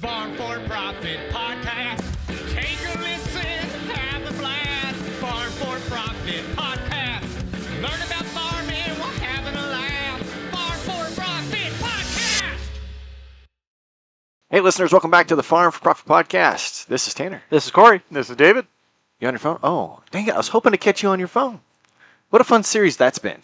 Farm for Profit Podcast. Take a listen, have a blast. Farm for Profit Podcast. Learn about farming while having a laugh. Farm for Profit Podcast. Hey, listeners, welcome back to the Farm for Profit Podcast. This is Tanner. This is Corey. This is David. You on your phone? Oh, dang it. I was hoping to catch you on your phone. What a fun series that's been.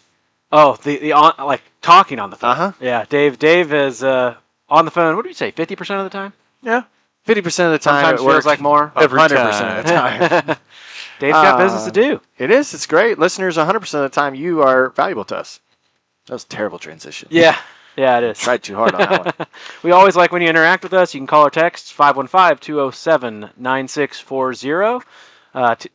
Oh, the like talking on the phone. Uh-huh. Yeah, Dave is on the phone. What do you say? 50% of the time? Yeah. 50% of the time Sometimes it feels works. like more. Every 100% time. of the time. Dave's got business to do. It is. It's great. Listeners, 100% of the time, you are valuable to us. That was a terrible transition. Yeah, it is. Tried too hard on that one. We always like when you interact with us. You can call or text 515-207-9640.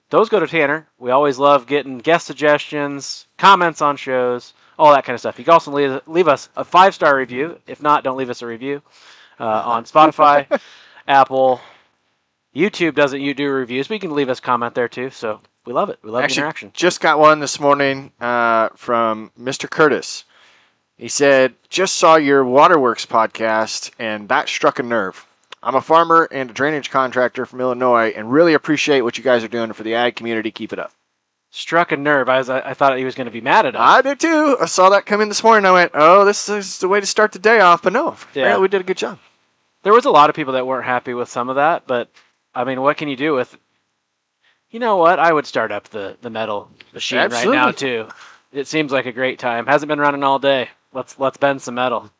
Those go to Tanner. We always love getting guest suggestions, comments on shows, all that kind of stuff. You can also leave us a 5-star review. If not, don't leave us a review on Spotify, Apple, YouTube doesn't do reviews, but you can leave us a comment there too. So we love it. We love the interaction. Just got one this morning from Mr. Curtis. He said, just saw your Waterworks podcast, and that struck a nerve. I'm a farmer and a drainage contractor from Illinois and really appreciate what you guys are doing for the ag community. Keep it up. Struck a nerve. I thought he was going to be mad at us. I did too. I saw that come in this morning. I went, oh, this is the way to start the day off. But no, apparently we did a good job. There was a lot of people that weren't happy with some of that, but I mean, what can you do with? You know what? I would start up the metal machine right now too. It seems like a great time. Hasn't been running all day. Let's bend some metal.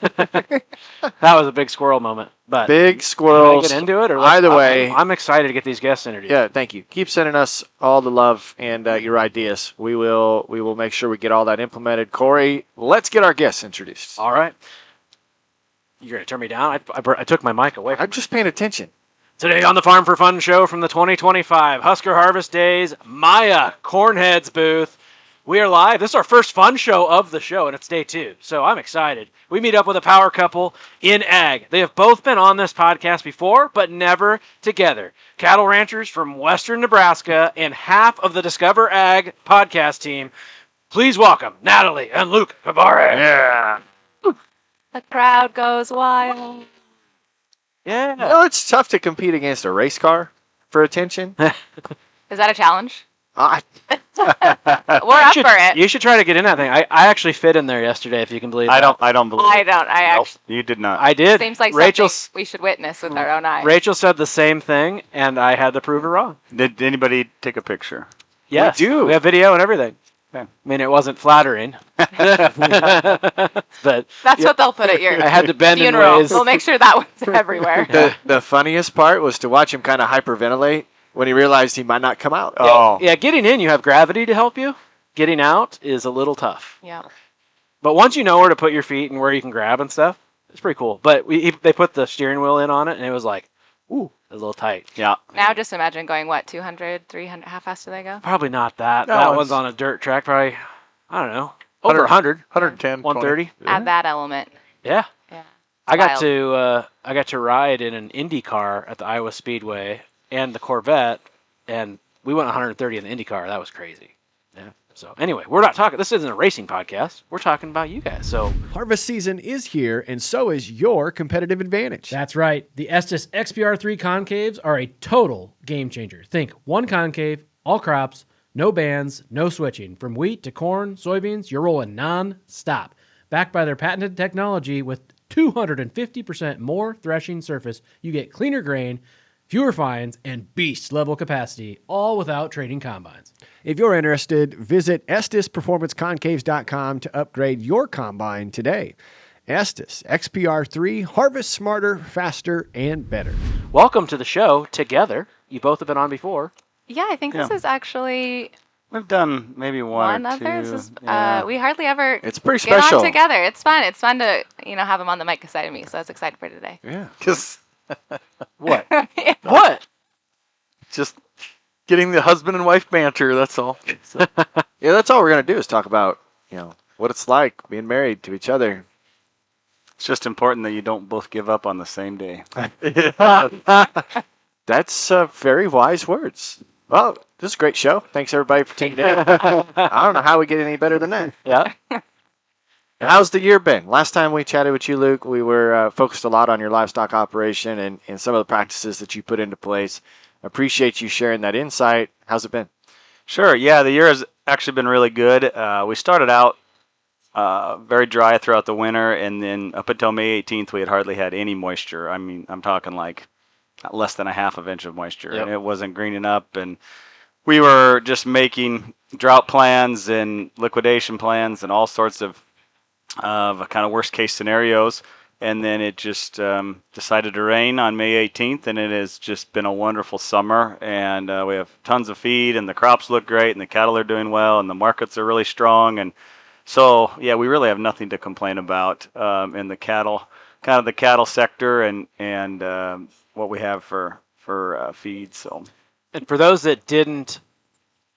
That was a big squirrel moment. But big squirrels. Get into it, or either way, I'm excited to get these guests introduced. Yeah, thank you. Keep sending us all the love and your ideas. We will make sure we get all that implemented. Corey, let's get our guests introduced. All right. You're gonna turn me down? I took my mic away. I'm just paying attention. Today on the Farm for Fun show from the 2025 Husker Harvest Days Maya Cornheads booth. We are live. This is our first fun show of the show, and it's day 2, so I'm excited. We meet up with a power couple in ag. They have both been on this podcast before, but never together. Cattle ranchers from western Nebraska and half of the Discover Ag podcast team. Please welcome Natalie and Luke Kabar. Yeah. The crowd goes wild. Yeah. You know, it's tough to compete against a race car for attention. Is that a challenge? I We're up for it. You should try to get in that thing. I actually fit in there yesterday, if you can believe that. I don't believe I don't. I Nope, actually. you did not. I did. Seems like Rachel something we should witness with our own eyes. Rachel said the same thing, and I had to prove her wrong. Did anybody take a picture? Yes, We do. We have video and everything. Okay. I mean, it wasn't flattering. But That's what they'll put at your I had to bend in funeral. ways. We'll make sure that one's everywhere. the funniest part was to watch him kind of hyperventilate when he realized he might not come out. Oh. Yeah, getting in, you have gravity to help you. Getting out is a little tough. Yeah. But once you know where to put your feet and where you can grab and stuff, it's pretty cool. But they put the steering wheel in on it, and it was like, ooh, it was a little tight. Yeah. Now just imagine going, 200, 300, how fast do they go? Probably not that. No, that it's- one's on a dirt track, probably, I don't know, over 100, 110, 130. Add that element. Yeah. Yeah. I got Wild. to ride in an Indy car at the Iowa Speedway and the Corvette, and we went 130 in the Indy car. That was crazy. Yeah. So anyway, we're not talking. This isn't a racing podcast. We're talking about you guys. So Harvest season is here, and so is your competitive advantage. That's right. The Estes XPR3 concaves are a total game changer. Think one concave, all crops, no bands, no switching. From wheat to corn, soybeans, you're rolling non-stop. Backed by their patented technology with 250% more threshing surface, you get cleaner grain, fewer fines, and beast-level capacity, all without trading combines. If you're interested, visit EstesPerformanceConcaves.com to upgrade your combine today. Estes XPR3, harvest smarter, faster, and better. welcome to the show together. You both have been on before. Yeah, I think this Yeah. is actually We've done maybe one or of two. theirs. This is, Yeah. we hardly ever It's pretty get special. on together. It's fun. It's fun to have them on the mic beside of me. So I was excited for today. Yeah. Just What? Yeah. What? just getting the husband and wife banter, that's all. So, Yeah, that's all we're going to do is talk about, what it's like being married to each other. it's just important that you don't both give up on the same day. That's very wise words. Well, this is a great show. Thanks, everybody, for tuning in. I don't know how we get any better than that. Yeah. How's the year been? Last time we chatted with you, Luke, we were focused a lot on your livestock operation and some of the practices that you put into place. Appreciate you sharing that insight. How's it been? Sure. Yeah, the year has actually been really good. We started out very dry throughout the winter, and then up until May 18th, we had hardly had any moisture. I mean, I'm talking like less than a half of inch of moisture, Yep. and it wasn't greening up. And we were just making drought plans and liquidation plans and all sorts of kind of worst case scenarios. And then it just decided to rain on May 18th, and it has just been a wonderful summer. And we have tons of feed, and the crops look great, and the cattle are doing well, and the markets are really strong. And so, yeah, we really have nothing to complain about in the cattle, kind of the cattle sector, and what we have for feed. So, And for those that didn't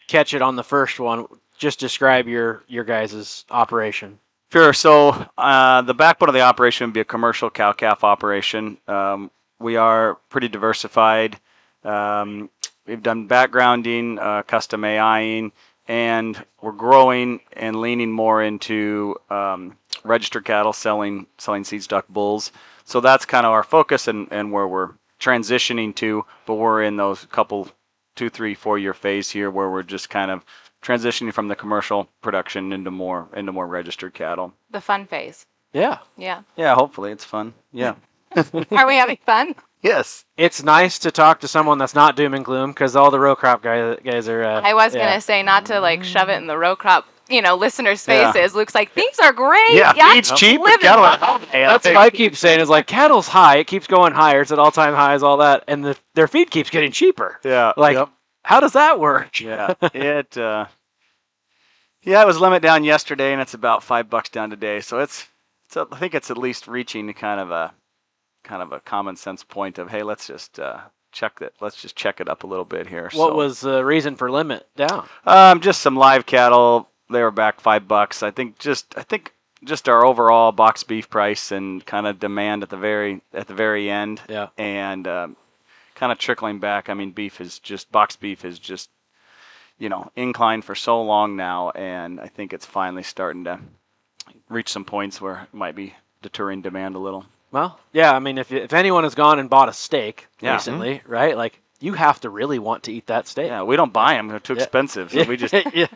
catch it on the first one, just describe your guys' operation. sure. So the backbone of the operation would be a commercial cow-calf operation. We are pretty diversified. We've done backgrounding, custom AIing, and we're growing and leaning more into registered cattle, selling seed stock bulls. So that's kind of our focus and where we're transitioning to. But we're in those couple 2, 3, 4 year phase here where we're just kind of transitioning from the commercial production into more registered cattle. The fun phase. Yeah. Yeah. Yeah, hopefully it's fun. Yeah. Are we having fun? Yes. It's nice to talk to someone that's not doom and gloom because all the row crop guys are. I was yeah. gonna say not to like shove it in the row crop, listeners' Yeah. faces. Luke's like, things are great. Yeah, feed's cheap, but living cattle life." are That's what I keep saying is like cattle's high. It keeps going higher. It's at all-time highs, all that. And their feed keeps getting cheaper. Yeah. Like, Yep. how does that work? Yeah. It was limit down yesterday, and it's about $5 down today. So I think it's at least reaching kind of a common sense point of, hey, let's just check that. Let's just check it up a little bit here. What was the reason for limit down? Just some live cattle. They were back $5. I think just our overall box beef price and kind of demand at the very end. Yeah. And kind of trickling back. I mean, box beef is just inclined for so long now, and I think it's finally starting to reach some points where it might be deterring demand a little. Well, yeah. I mean, if anyone has gone and bought a steak Yeah. recently, right? Like, you have to really want to eat that steak. Yeah, we don't buy them; they're too Yeah. expensive. So we just yeah.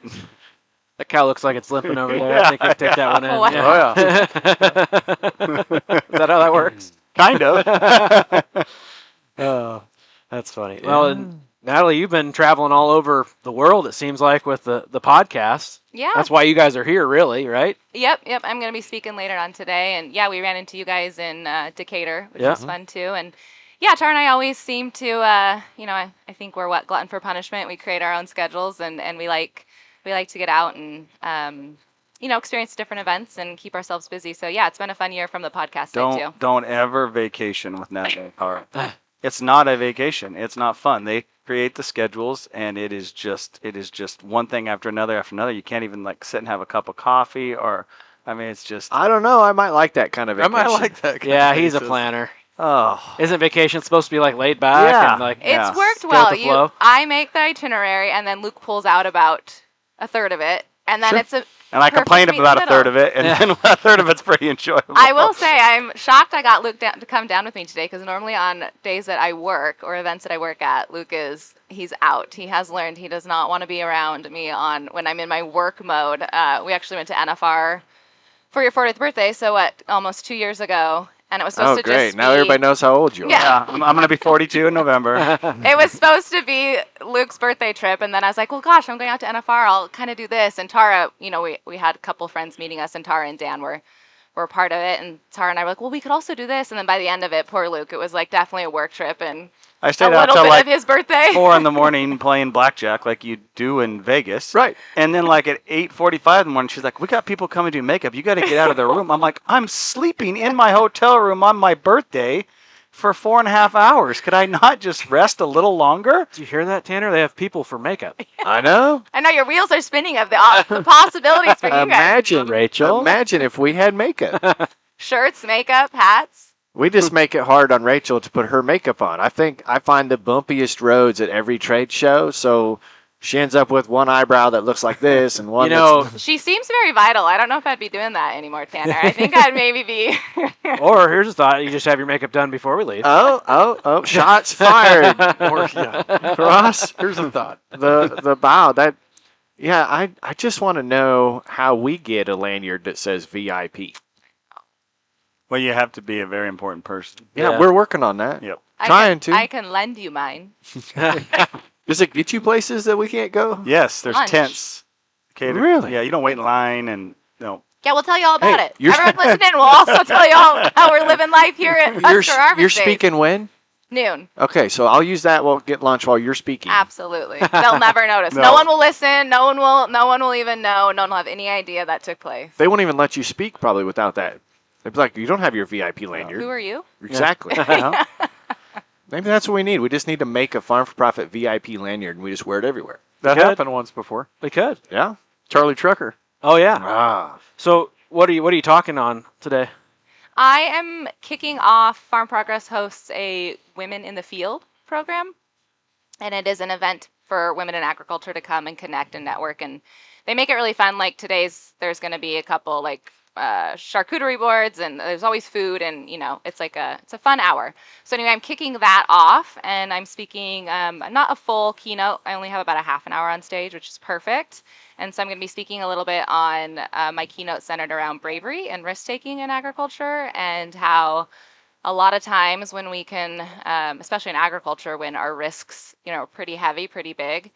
That cow looks like it's limping over there. I think we take that one in. Oh, wow. Is that how that works? kind of. Oh, that's funny. Well, and Natalie, you've been traveling all over the world, it seems like, with the podcast. Yeah. That's why you guys are here, really, right? Yep. I'm going to be speaking later on today. And yeah, we ran into you guys in Decatur, which Yeah. was fun too. And yeah, Tara and I always seem to, I think we're glutton for punishment. We create our own schedules and we like to get out and, experience different events and keep ourselves busy. So yeah, it's been a fun year from the podcast side too. Don't ever vacation with Natalie Kovarik. It's not a vacation. It's not fun. They create the schedules, and it is just one thing after another. You can't even sit and have a cup of coffee, it's just. I don't know. I might like that kind of I vacation. might like that. Yeah, he's a planner. Oh. Isn't vacation supposed to be laid back? Yeah. And It's worked go with well. the flow. I make the itinerary and then Luke pulls out about a third of it. And then it's And I perfect complained meet in about the a third of middle. it, and then a third of it's pretty enjoyable. I will say I'm shocked I got Luke to come down with me today because normally on days that I work or events that I work at, he's out. He has learned he does not want to be around me when I'm in my work mode. We actually went to NFR for your 40th birthday, so almost 2 years ago. And it was supposed Oh, to great. just Now be, everybody knows how old you are. Yeah. I'm going to be 42 in November. It was supposed to be Luke's birthday trip, and then I was like, well, gosh, I'm going out to NFR. I'll kind of do this. And Tara, we had a couple friends meeting us, and Tara and Dan were part of it. And Tara and I were like, well, we could also do this. And then by the end of it, poor Luke, it was definitely a work trip and I a stayed out little till bit of his birthday. 4 in the morning playing blackjack like you do in Vegas. Right. And then at 8:45 in the morning, she's like, we got people coming to do makeup. You got to get out of their room. I'm like, I'm sleeping in my hotel room on my birthday for 4.5 hours. Could I not just rest a little longer? Do you hear that, Tanner? They have people for makeup. I know. I know your wheels are spinning of the possibilities for you guys. Imagine, Rachel. Imagine if we had makeup. Shirts, makeup, hats. We just make it hard on Rachel to put her makeup on. I find the bumpiest roads at every trade show, so She ends up with one eyebrow that looks like this and one. You know, She seems very vital. I don't know if I'd be doing that anymore, Tanner. I think I'd maybe be. or here's a thought: you just have your makeup done before we leave. Oh! Shots fired. Or, yeah. Ross, Here's a thought. the bow that. Yeah, I just want to know how we get a lanyard that says VIP. Well, you have to be a very important person. Yeah, Yeah. we're working on that. Yep. Trying to. I can lend you mine. Does it get you places that we can't go? Yes, there's Lunch. tents. Catered. Really? Yeah, you don't wait in line and no. Yeah, we'll tell you all about Hey, it. you're- Everyone listening will also tell you all how we're living life here at Husker Harvest You're Days. speaking when? Noon. Okay, so I'll use that. We'll get lunch while you're speaking. Absolutely. They'll never notice. No. No one will listen. No one will even know. No one will have any idea that took place. They won't even let you speak probably without that. They'd be like, you don't have your VIP lanyard. Who are you? Exactly. Yeah. Maybe that's what we need. We just need to make a farm for profit VIP lanyard and we just wear it everywhere. That Good. happened once before. We could. Yeah? Charlie Trucker. Oh yeah. Ah. So what are you talking on today? I am kicking off Farm Progress hosts a Women in the Field program, and it is an event for women in agriculture to come and connect and network, and they make it really fun. Like there's going to be a couple like charcuterie boards, and there's always food, and it's a fun hour. So anyway, I'm kicking that off, and I'm speaking not a full keynote. I only have about a half an hour on stage, which is perfect. And so I'm going to be speaking a little bit on my keynote centered around bravery and risk taking in agriculture, and how a lot of times when we can, especially in agriculture, when our risks are pretty heavy, pretty big,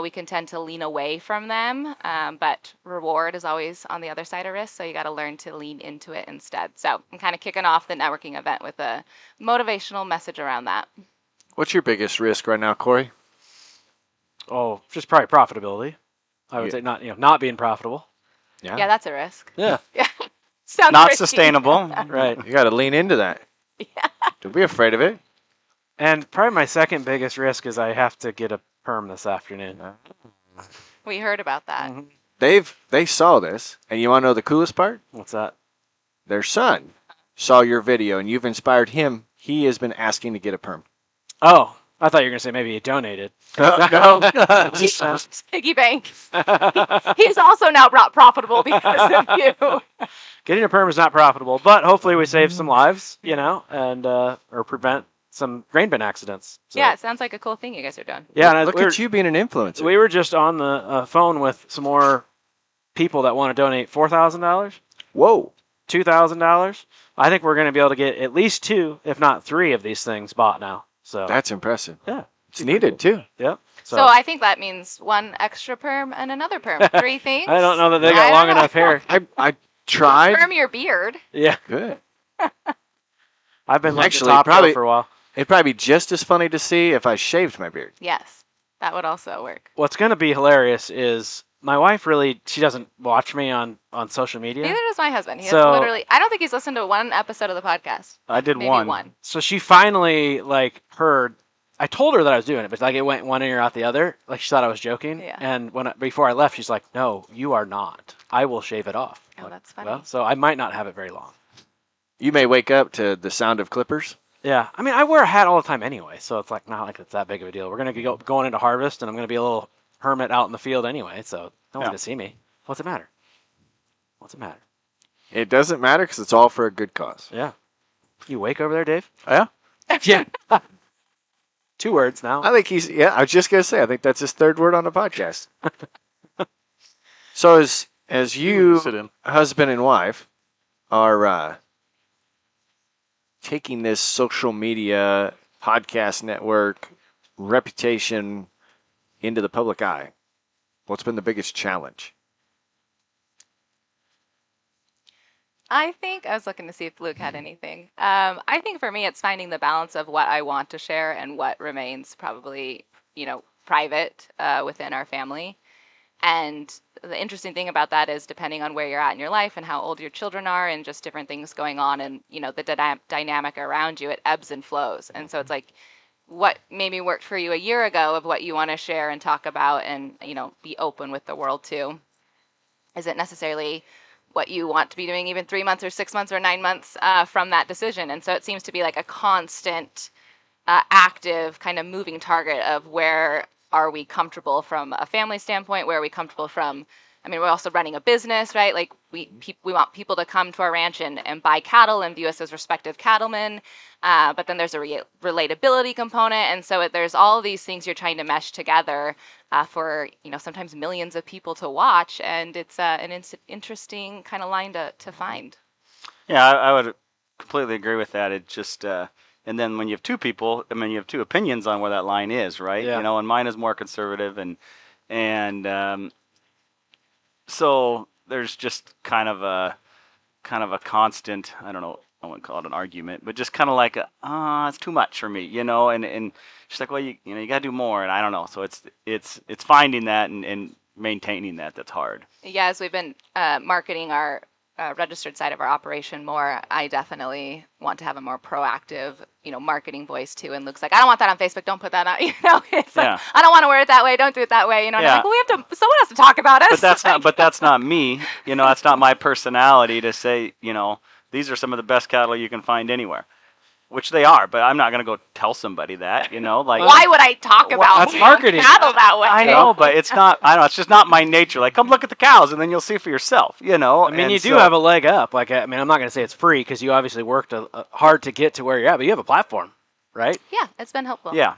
we can tend to lean away from them, but reward is always on the other side of risk, so you got to learn to lean into it instead. So I'm kind of kicking off the networking event with a motivational message around that. What's your biggest risk right now, Corey? Oh, just probably profitability. I would say not being profitable. Yeah, that's a risk. Yeah. Yeah, sounds Not risky. sustainable. Right. You got to lean into that. Yeah. Don't be afraid of it. And probably my second biggest risk is I have to get a perm this afternoon. We heard about that. They saw this, and you want to know the coolest part? What's that? Their son saw your video, and you've inspired him. He has been asking to get a perm. Oh, I thought you were gonna say maybe he donated. No. Piggy bank. He's also now brought profitable because of you. Getting a perm is not profitable, but hopefully we save some lives, and or prevent some grain bin accidents. So, Yeah, it sounds like a cool thing you guys are doing. yeah. And Look at you being an influencer. We were just on the phone with some more people that want to donate $4,000, Whoa. $2,000. I think we're going to be able to get at least 2, if not 3, of these things bought now. So That's impressive. yeah, It's needed, too. yep. So I think that means 1 extra perm and another perm. 3 things. I don't know that they I got don't long know. enough hair. I tried. Perm your beard. Yeah, Good. I've been like Actually, the top probably- girl for a while. It'd probably be just as funny to see if I shaved my beard. Yes, that would also work. What's going to be hilarious is my wife she doesn't watch me on social media. Neither does my husband. He has So- literally. I don't think he's listened to 1 episode of the podcast. I did Maybe one. 1. So she finally heard. I told her that I was doing it, but it went one ear out the other. Like she thought I was joking. Yeah. And before I left, she's like, "No, you are not. I will shave it off." Oh, Like, that's funny. well, so I might not have it very long. You may wake up to the sound of clippers. Yeah, I mean, I wear a hat all the time anyway, so it's not like it's that big of a deal. We're gonna be going into harvest, and I'm gonna be a little hermit out in the field anyway, so no one's Yeah. gonna see me. What's it matter? What's it matter? It doesn't matter because it's all for a good cause. Yeah. You awake over there, Dave? Yeah. Yeah. 2 words now. I think I was just going to say, I think that's his 3rd word on the podcast. So as you, Sit in. husband and wife, are taking this social media, podcast network, reputation into the public eye, what's been the biggest challenge? I think I was looking to see if Luke had anything. I think for me, it's finding the balance of what I want to share and what remains probably, private within our family. And the interesting thing about that is depending on where you're at in your life and how old your children are and just different things going on and, the dynamic around you, it ebbs and flows. And so it's like what maybe worked for you a year ago of what you want to share and talk about and, be open with the world too, isn't necessarily what you want to be doing even 3 months or 6 months or 9 months from that decision. And so it seems to be like a constant, active kind of moving target of where are we comfortable from a family standpoint? Where are we comfortable from? I mean, we're also running a business, right? Like we want people to come to our ranch and buy cattle and view us as respective cattlemen. But then there's a relatability component, and so there's all these things you're trying to mesh together for sometimes millions of people to watch, and it's an interesting kind of line to find. Yeah, I would completely agree with that. It just and then when you have two people, I mean, you have two opinions on where that line is, right? Yeah. And mine is more conservative, and so there's just kind of a constant, I don't know, I wouldn't call it an argument, but just kind of like it's too much for me, and she's like, well, you got to do more, and I don't know. So it's finding that and maintaining that's hard. Yeah, as we've been marketing our registered side of our operation more, I definitely want to have a more proactive, marketing voice too. And Luke's like, I don't want that on Facebook. Don't put that on. It's like, I don't want to wear it that way. Don't do it that way. And I'm like, well, someone has to talk about us. But that's not me. That's not my personality to say, these are some of the best cattle you can find anywhere. Which they are, but I'm not going to go tell somebody that, like. Why would I talk about that's marketing. cattle that way? I know, but it's not. I know it's just not my nature. Like, come look at the cows, and then you'll see for yourself. I mean, you do have a leg up. Like, I mean, I'm not going to say it's free because you obviously worked hard to get to where you're at, but you have a platform, right? Yeah, it's been helpful. Yeah,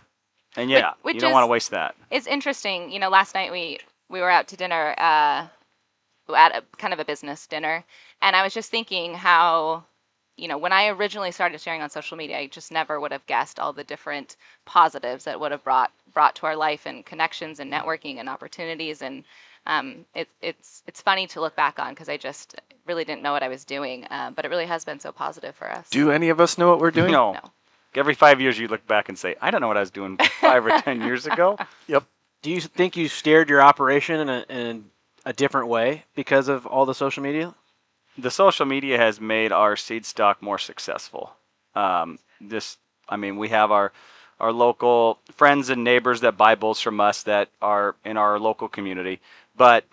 and Which you don't want to waste that. It's interesting. Last night we were out to dinner at kind of a business dinner, and I was just thinking how. When I originally started sharing on social media, I just never would have guessed all the different positives that would have brought to our life and connections and networking and opportunities. And it's funny to look back on because I just really didn't know what I was doing, but it really has been so positive for us. Do any of us know what we're doing? No. No. Every 5 years, you look back and say, I don't know what I was doing 5 or 10 years ago. Yep. Do you think you steered your operation in a different way because of all the social media? The social media has made our seed stock more successful. We have our local friends and neighbors that buy bulls from us that are in our local community. But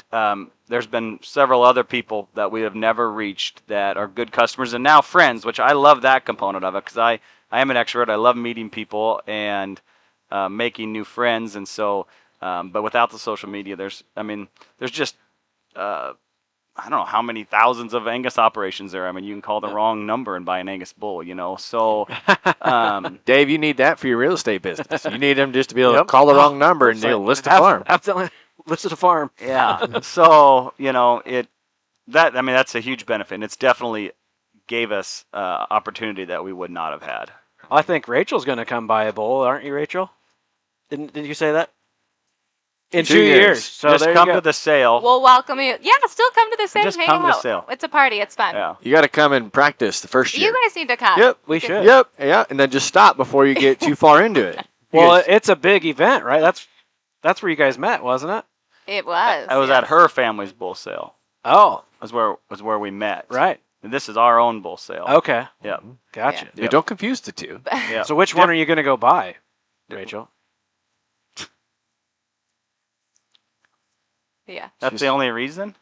there's been several other people that we have never reached that are good customers and now friends, which I love that component of it because I am an extrovert. I love meeting people and making new friends. And so, but without the social media, there's just I don't know how many thousands of Angus operations there are. I mean, you can call the wrong number and buy an Angus bull, So, Dave, you need that for your real estate business. You need them just to be able to call the wrong number and they'll list a farm. Absolutely, listed a farm. Yeah. So, that's a huge benefit, and it's definitely gave us opportunity that we would not have had. I think Rachel's going to come buy a bull, aren't you, Rachel? Did you say that? In 2 years. So just come to the sale. We'll welcome you. Yeah, still come to the sale. Just hang come to the out. sale. It's a party. It's fun. Yeah. You got to come and practice the first year. You guys need to come. Yep. We should. Yep. Yeah. And then just stop before you get too far into it. Well, it's a big event, right? That's where you guys met, wasn't it? It was. I was at her family's bull sale. Oh. Was where we met. Right. And this is our own bull sale. Okay. Yep. Gotcha. Yeah, don't confuse the two. Yeah. So which one are you going to go buy, Rachel? Yeah. That's the only reason?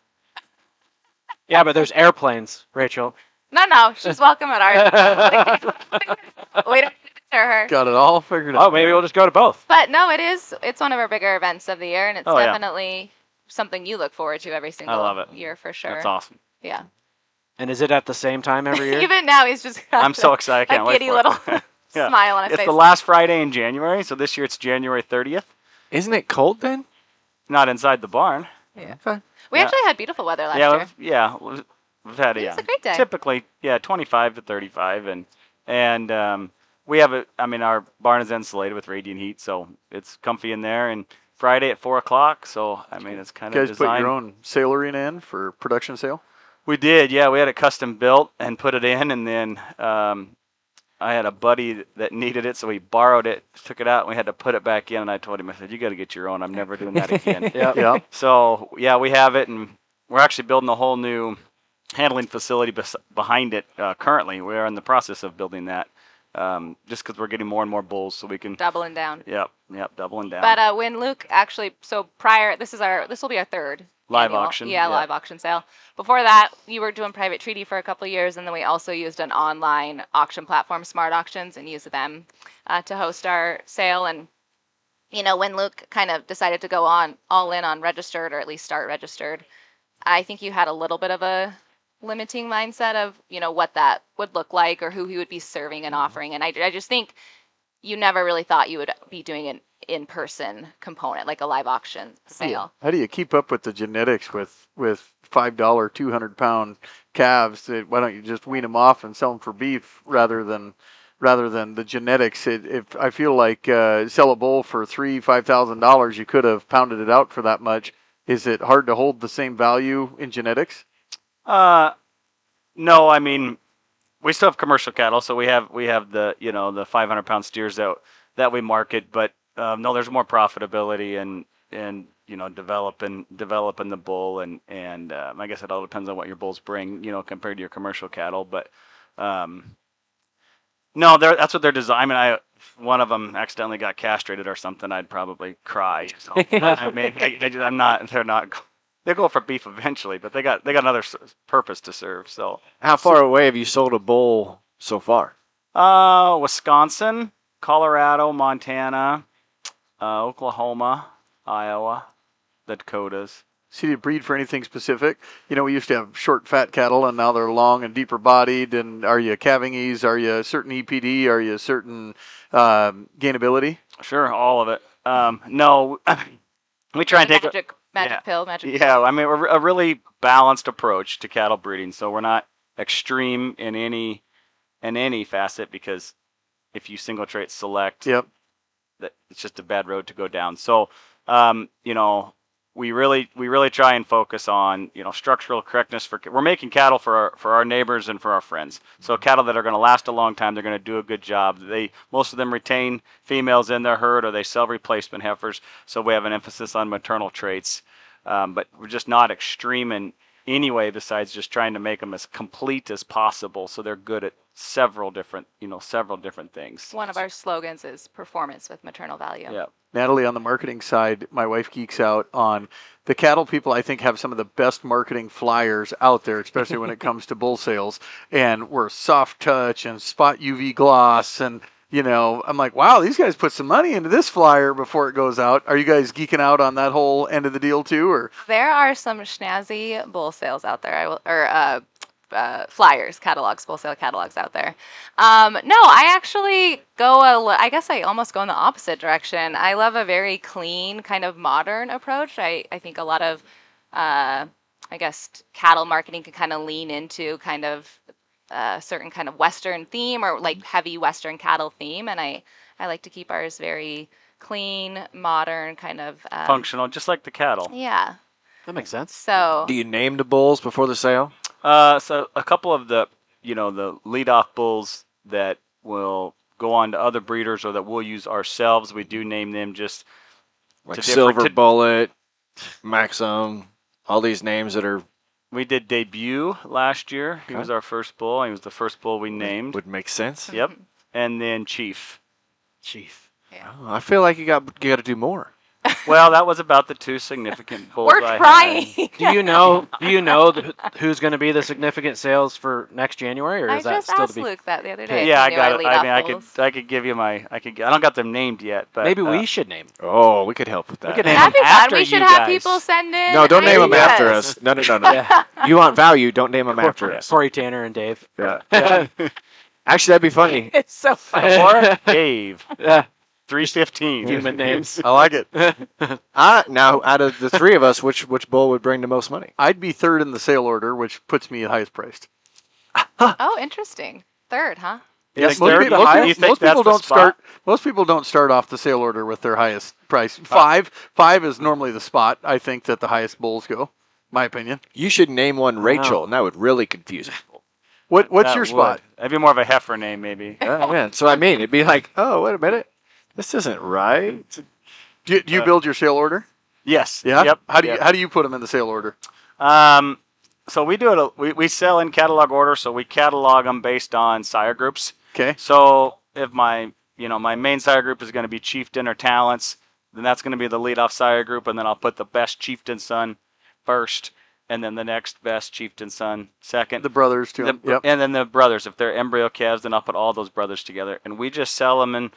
Yeah, but there's airplanes, Rachel. No, she's welcome at our. We don't deter her. Got it all figured Oh, out. maybe we'll just go to both. But no, it's one of our bigger events of the year, and it's Oh, yeah. definitely something you look forward to every single love it. year for sure. That's awesome. Yeah. And is it at the same time every year? Even now, he's just got I'm so excited. I can't a wait giddy for little it. Yeah. smile on his It's face. the last Friday in January, so this year it's January 30th. Isn't it cold then? Not inside the barn. Yeah. Okay. We Yeah. actually had beautiful weather last year. We've had It was a great day. typically 25 to 35, and we have our barn is insulated with radiant heat, so it's comfy in there. And Friday at 4:00, so it's kind You of guys designed. put your own sale arena in for production sale? We did, yeah. We had it custom built and put it in, and then I had a buddy that needed it, so he borrowed it, took it out, and we had to put it back in. And I told him, I said, "You got to get your own. I'm never doing that again." Yeah. So yeah, we have it, and we're actually building a whole new handling facility behind it currently. We are in the process of building that, just because we're getting more and more bulls, so we can. Doubling down. Yep, doubling down. But when Luke actually, this will be our third Live annual- auction, Yeah, yeah. live auction sale. Before that, you were doing private treaty for a couple of years, and then we also used an online auction platform, Smart Auctions, and used them to host our sale. And when Luke kind of decided to go on all in on registered, or at least start registered, I think you had a little bit of a limiting mindset of, what that would look like or who he would be serving and offering. And I just think you never really thought you would be doing an in-person component, like a live auction sale. How do you keep up with the genetics with $5, 200-pound calves? Why don't you just wean them off and sell them for beef rather than the genetics? If I feel like sell a bull for $5,000, you could have pounded it out for that much. Is it hard to hold the same value in genetics? No, I mean, we still have commercial cattle, so we have the the 500-pound steers that we market, but no, there's more profitability in developing the bull, and I guess it all depends on what your bulls bring, compared to your commercial cattle, but no, that's what they're designed. I mean, one of them accidentally got castrated or something, I'd probably cry. So, I mean, I'm not. They're not. They go for beef eventually, but they got another purpose to serve. So, How far away have you sold a bull so far? Wisconsin, Colorado, Montana, Oklahoma, Iowa, the Dakotas. So you breed for anything specific? We used to have short, fat cattle, and now they're long and deeper bodied. And are you calving ease? Are you a certain EPD? Are you a certain gainability? Sure, all of it. No, we try and take Magic pill. Yeah, I mean, we're a really balanced approach to cattle breeding. So we're not extreme in any facet, because if you single trait select, Yep. it's just a bad road to go down. So, we really try and focus on structural correctness. We're making cattle for our neighbors and for our friends. So cattle that are going to last a long time, they're going to do a good job. Most of them retain females in their herd, or they sell replacement heifers. So we have an emphasis on maternal traits, but we're just not extreme in any way, besides just trying to make them as complete as possible, so they're good at several different things. One of our slogans is performance with maternal value. Yeah. Natalie, on the marketing side, my wife geeks out on the cattle people. I think have some of the best marketing flyers out there, especially when it comes to bull sales. And we're soft touch and spot UV gloss. And, I'm like, wow, these guys put some money into this flyer before it goes out. Are you guys geeking out on that whole end of the deal too? Or There are some snazzy bull sales out there. Flyers, catalogs, wholesale catalogs out there. No, I actually I guess I almost go in the opposite direction. I love a very clean, kind of modern approach. I think a lot of, cattle marketing can kind of lean into kind of a certain kind of Western theme, or like heavy Western cattle theme. And I like to keep ours very clean, modern, kind of Functional, just like the cattle. Yeah. That makes sense. So Do you name the bulls before the sale? So a couple of the lead-off bulls that will go on to other breeders, or that we'll use ourselves, we do name them just Like Silver Bullet, Maxim, all these names that are... We did Debut last year. He was our first bull. He was the first bull we named. Would make sense. Yep. And then Chief. yeah. Oh, I feel like you got to do more. Well, that was about the two significant bulls We're I trying. had. Do you know who's going to be the significant sales for next January, or I is that just still asked to be? Luke that the other day. Yeah, if I he knew got our it. I lead-off mean, bulls. I could give you I don't got them named yet, but Maybe we should name. Oh, we could help with that. We could name That'd be fun. after We should you have guys. people send in. No, don't name them ideas. after us. No. You want value, don't name them after us. Corey, Tanner, and Dave. Yeah. Actually, that'd be funny. It's so funny. Or Dave. Yeah. 315. Human names. I like it. Now, out of the three of us, which bull would bring the most money? I'd be third in the sale order, which puts me at highest priced. Oh, interesting. Third, huh? Yes, most people- most most people people don't start. Most people don't start off the sale order with their highest price. Five is normally the spot. I think that the highest bulls go. My opinion. You should name one Rachel, and that would really confuse people. What's That your would. spot? That'd be more of a heifer name, maybe. Yeah. So I mean, it'd be like, oh, wait a minute, this isn't right. Do you build your sale order? Yes. Yeah. Yep. How do Yep. you put them in the sale order? So we do it. We sell in catalog order, so we catalog them based on sire groups. Okay. So if my main sire group is going to be chieftain or talents, then that's going to be the lead off sire group, and then I'll put the best chieftain son first, and then the next best chieftain son second. The brothers too. Yep. And then the brothers. If they're embryo calves, then I'll put all those brothers together, and we just sell them in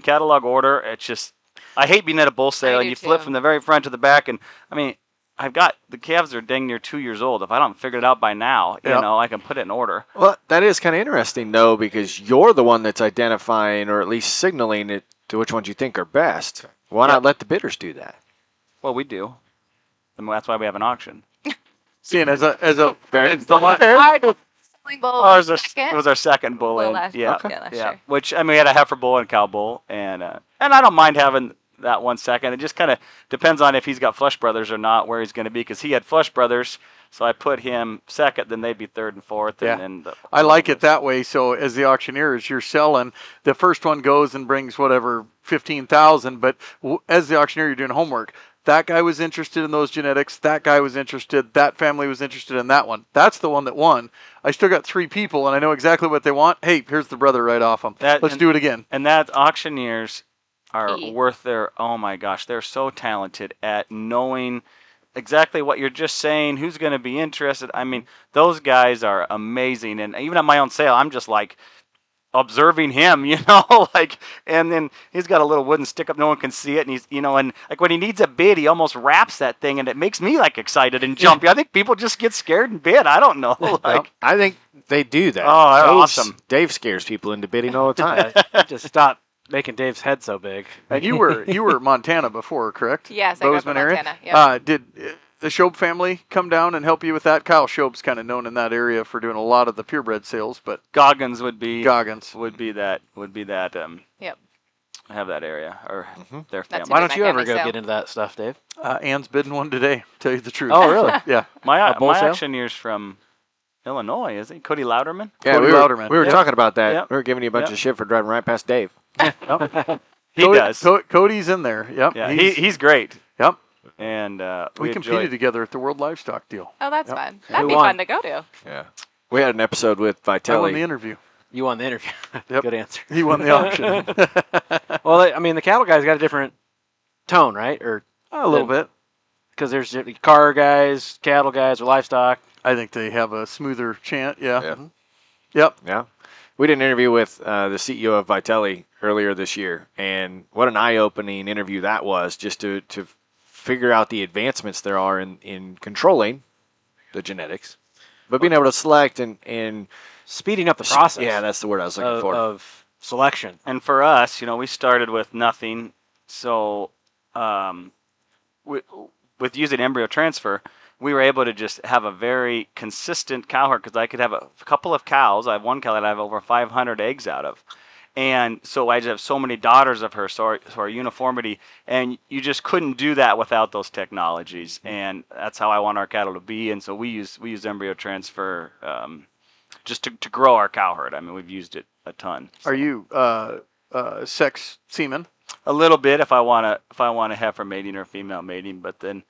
catalog order. It's just I hate being at a bull sale I and do you flip too. from the very front to the back. And I mean, I've got the calves are dang near 2 years old. If I don't figure it out by now, you Yep. know, I can put it in order. Well, that is kind of interesting, though, because you're the one that's identifying or at least signaling it to which ones you think are best. Why not let the bidders do that? Well, we do. And that's why we have an auction. Seeing as a it's the Our selling bull Oh, it second. was our second bull Bull in. last- Yeah. yeah, last Yeah. year. Which, I mean, we had a heifer bull and a cow bull. And I don't mind having that 1 second. It just kind of depends on if he's got flush brothers or not, where he's going to be. Because he had flush brothers. So I put him second, then they'd be third and fourth. Yeah. And then I like it that way. So as the auctioneer, as you're selling, the first one goes and brings whatever 15,000. But as the auctioneer, you're doing homework. That guy was interested in those genetics. That guy was interested. That family was interested in that one. That's the one that won. I still got 3 people, and I know exactly what they want. Hey, here's the brother right off them. Let's do it again. And that auctioneers are Key. worth their, oh my gosh, they're so talented at knowing exactly what you're just saying, who's going to be interested. I mean, those guys are amazing. And even at my own sale, I'm just like observing him, you know, like, and then he's got a little wooden stick up, no one can see it. And he's, you know, and like when he needs a bid, he almost wraps that thing and it makes me like excited and jumpy. I think people just get scared and bid. I don't know. Like, I think they do that. Oh, they're Dave's- awesome. Dave scares people into bidding all the time. Just stop making Dave's head so big. And you were Montana before, correct? Yes, I grew up in Bozeman area. Montana. Yep. Did the Shobe family come down and help you with that? Kyle Shobe's kind of known in that area for doing a lot of the purebred sales, but Goggins would be Goggins. Yep. have that area or their That's family. who Why did don't my you ever family go sale. get into that stuff, Dave? Ann's bidding one today. Tell you the truth. Oh, really? Yeah. My bull sale? auctioneer's from Illinois, is he? Cody Louderman? Yeah, Cody we were, Louderman. we were Yep. talking about that. Yep. We were giving you a bunch Yep. of shit for driving right past Dave. He Cody, does. Cody's in there. Yep. Yeah, he's great. Yep. And We enjoy competed it. together at the World Livestock Deal. Oh, that's Yep. fun. That'd Who be won? fun to go to. Yeah. We had an episode with I won the Vitelli. interview. You won the interview. Yep. Good answer. He won the auction. Well, I mean, the cattle guys got a different tone, right? Or A little bit. because there's car guys, cattle guys, or livestock. I think they have a smoother chant. Yeah. Yeah. Yep. Yeah. We did an interview with the CEO of Vitelli earlier this year, and what an eye-opening interview that was, just to figure out the advancements there are in controlling the genetics, but being able to select and Speeding up the process. Yeah, that's the word I was looking for. Of selection. And for us, you know, we started with nothing. So with using embryo transfer, we were able to just have a very consistent cow herd because I could have a couple of cows. I have one cow that I have over 500 eggs out of. And so I just have so many daughters of her, so our uniformity, and you just couldn't do that without those technologies. And that's how I want our cattle to be. And so we use embryo transfer just to grow our cow herd. I mean, we've used it a ton. Are you sex semen? A little bit if I want a heifer mating or female mating, but then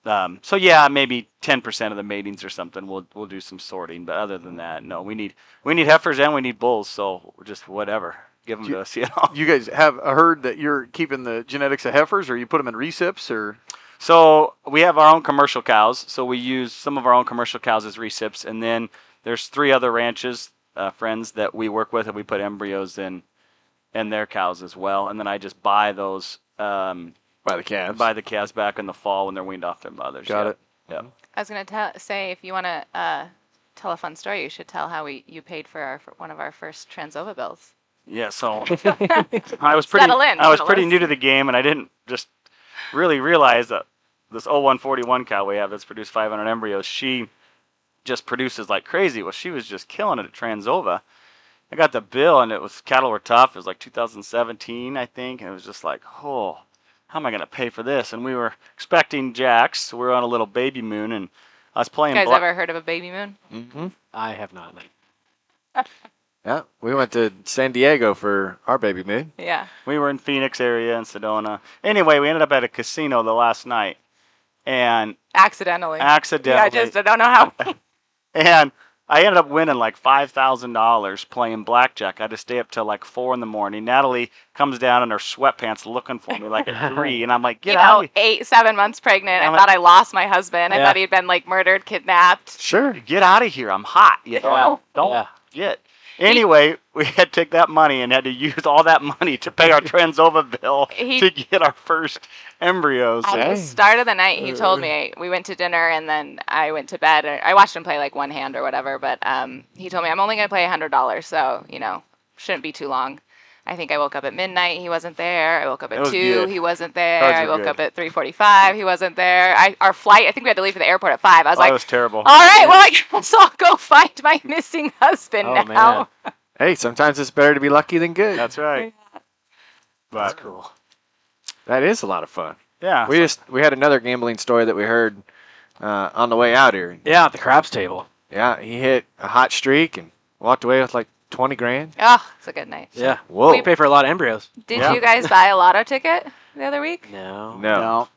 so yeah, maybe 10% of the matings or something we'll do some sorting, but other than that, no. We need heifers and we need bulls, so just whatever. Give them to us, you know. You guys have a herd that you're keeping the genetics of heifers, or you put them in recips, or? So we have our own commercial cows, so we use some of our own commercial cows as recips, and then there's 3 other ranches, friends that we work with, and we put embryos in their cows as well, and then I just buy those by the calves. buy the calves back in the fall when they're weaned off their mothers. Got it. Yep. I was going to say, if you want to tell a fun story, you should tell how you paid for one of our first Transova bills. Yeah, so I was pretty Settle in. new to the game, and I didn't just really realize that this 0141 cow we have that's produced 500 embryos, she just produces like crazy. Well, she was just killing it at Transova. I got the bill, and cattle were tough. It was like 2017, I think, and it was just like, oh, how am I going to pay for this? And we were expecting jacks. So we were on a little baby moon, and I was playing. You guys ever heard of a baby moon? Mm-hmm. I have not. Yeah, we went to San Diego for our baby moon. Yeah. We were in Phoenix area and Sedona. Anyway, we ended up at a casino the last night, and Accidentally. I don't know how. and I ended up winning like $5,000 playing blackjack. I had to stay up till like 4 a.m. Natalie comes down in her sweatpants looking for me like at 3, and I'm like, get out! 7 months pregnant. I'm I thought I lost my husband. I Yeah. thought he'd been like murdered, kidnapped. Sure. Get out of here! I'm hot. You know? Yeah. Don't Yeah. get. Anyway, we had to take that money and had to use all that money to pay our Transova bill to get our first embryos. At the start of the night, he told me, we went to dinner and then I went to bed. I watched him play like one hand or whatever, but he told me, I'm only going to play $100, so, shouldn't be too long. I think I woke up at midnight, he wasn't there. I woke up at 2, good. he wasn't there. Cards I were woke good. up at 3:45, he wasn't there. Our flight, I think we had to leave for the airport at 5. I was That was terrible. all right, well, I guess I'll go find my missing husband Oh, now. man. Hey, sometimes it's better to be lucky than good. That's right. That's But cool. That is a lot of fun. yeah, We had another gambling story that we heard on the way out here. Yeah, at the craps table. Yeah, he hit a hot streak and walked away with like 20 grand. Oh, it's a good night. Yeah. Whoa. We pay for a lot of embryos. Did Yeah. you guys buy a lotto ticket the other week? No. No.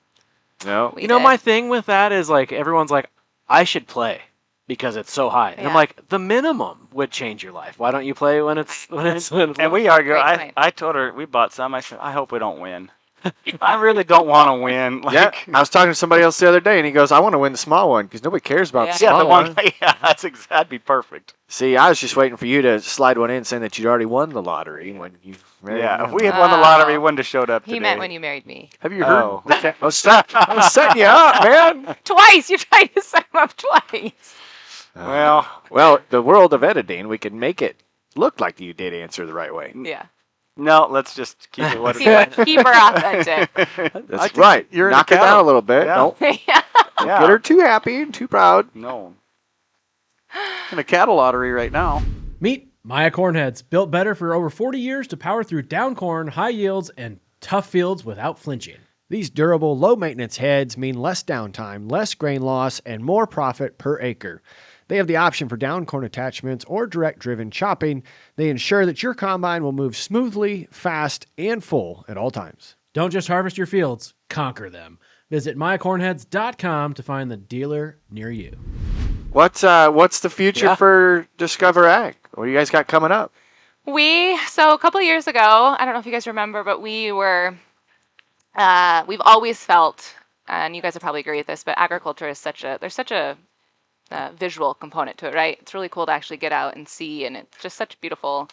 No. We You know, did. my thing with that is like everyone's like, I should play because it's so high. And I'm Yeah. like, the minimum would change your life. Why don't you play when it's and we argue. Great I, point. I told her we bought some. I said, I hope we don't win. I really don't want to win. Like, Yeah, I was talking to somebody else the other day, and he goes, "I want to win the small one because nobody cares about the Yeah. small the one. one." Yeah, that'd be perfect. See, I was just waiting for you to slide one in saying that you'd already won the lottery when you. Yeah, if we had won the lottery, we wouldn't have showed up He today. meant when you married me. Have you heard? Oh. I was setting you up, man. Twice! You tried to set him up twice. Well, the world of editing, we can make it look like you did answer the right way. Yeah. No, let's just keep it what it is. Keep her authentic. That's think right. you're in Knock the it down cattle. a little bit. Yeah. Don't Yeah. Yeah. get her too happy and too proud. No. In a cattle lottery right now. Meet Maya Cornheads, built better for over 40 years to power through down corn, high yields, and tough fields without flinching. These durable, low maintenance heads mean less downtime, less grain loss, and more profit per acre. They have the option for down corn attachments or direct driven chopping. They ensure that your combine will move smoothly, fast, and full at all times. Don't just harvest your fields, conquer them. Visit mycornheads.com to find the dealer near you. What's the future Yeah. for Discover Ag? What do you guys got coming up? So a couple of years ago, I don't know if you guys remember, but we've always felt, and you guys will probably agree with this, but agriculture is such a visual component to it, right? It's really cool to actually get out and see, and it's just such a beautiful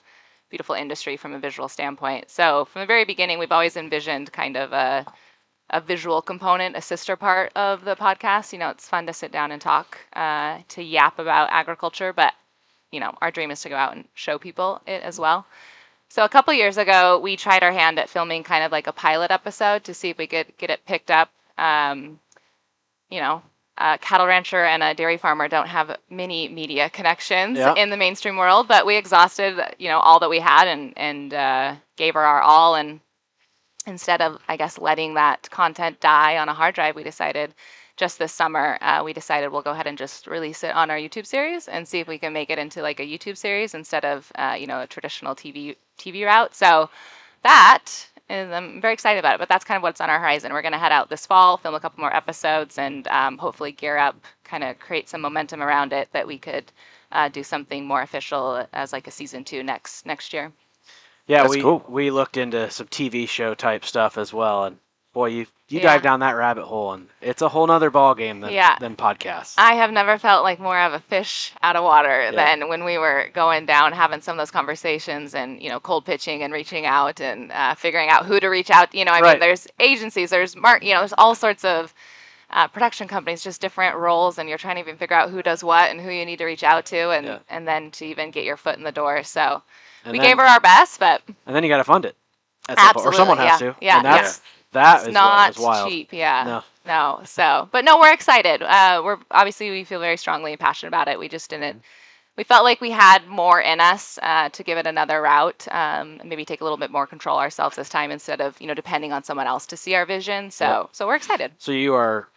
industry from a visual standpoint. So from the very beginning, we've always envisioned kind of a visual component, a sister part of the podcast. It's fun to sit down and talk, to yap about agriculture, but our dream is to go out and show people it as well. So a couple of years ago, we tried our hand at filming kind of like a pilot episode to see if we could get it picked up. A cattle rancher and a dairy farmer don't have many media connections Yeah. in the mainstream world, but we exhausted, all that we had and gave her our all. And instead of, I guess, letting that content die on a hard drive, we decided just this summer, we'll go ahead and just release it on our YouTube series and see if we can make it into like a YouTube series instead of, a traditional TV route. So that is, I'm very excited about it, but that's kind of what's on our horizon. We're going to head out this fall, film a couple more episodes, and hopefully gear up, kind of create some momentum around it that we could do something more official as like a season 2 next year. Yeah, That's cool. we looked into some TV show type stuff as well, and boy, you Yeah. dive down that rabbit hole, and it's a whole nother ball game than podcasts. I have never felt like more of a fish out of water Yeah. than when we were going down, having some of those conversations and, cold pitching and reaching out and figuring out who to reach out. I Right. mean, there's agencies, there's there's all sorts of production companies, just different roles, and you're trying to even figure out who does what and who you need to reach out to, and Yeah. and then to even get your foot in the door. So And we then- gave her our best, but and then you got to fund it, at some point, or someone has Absolutely, to. yeah. and that it's is not what is wild. cheap. Yeah. No. No. So, but no, we're excited. We feel very strongly and passionate about it. We just didn't. We felt like we had more in us to give it another route, and maybe take a little bit more control ourselves this time instead of depending on someone else to see our vision. So we're excited. So you are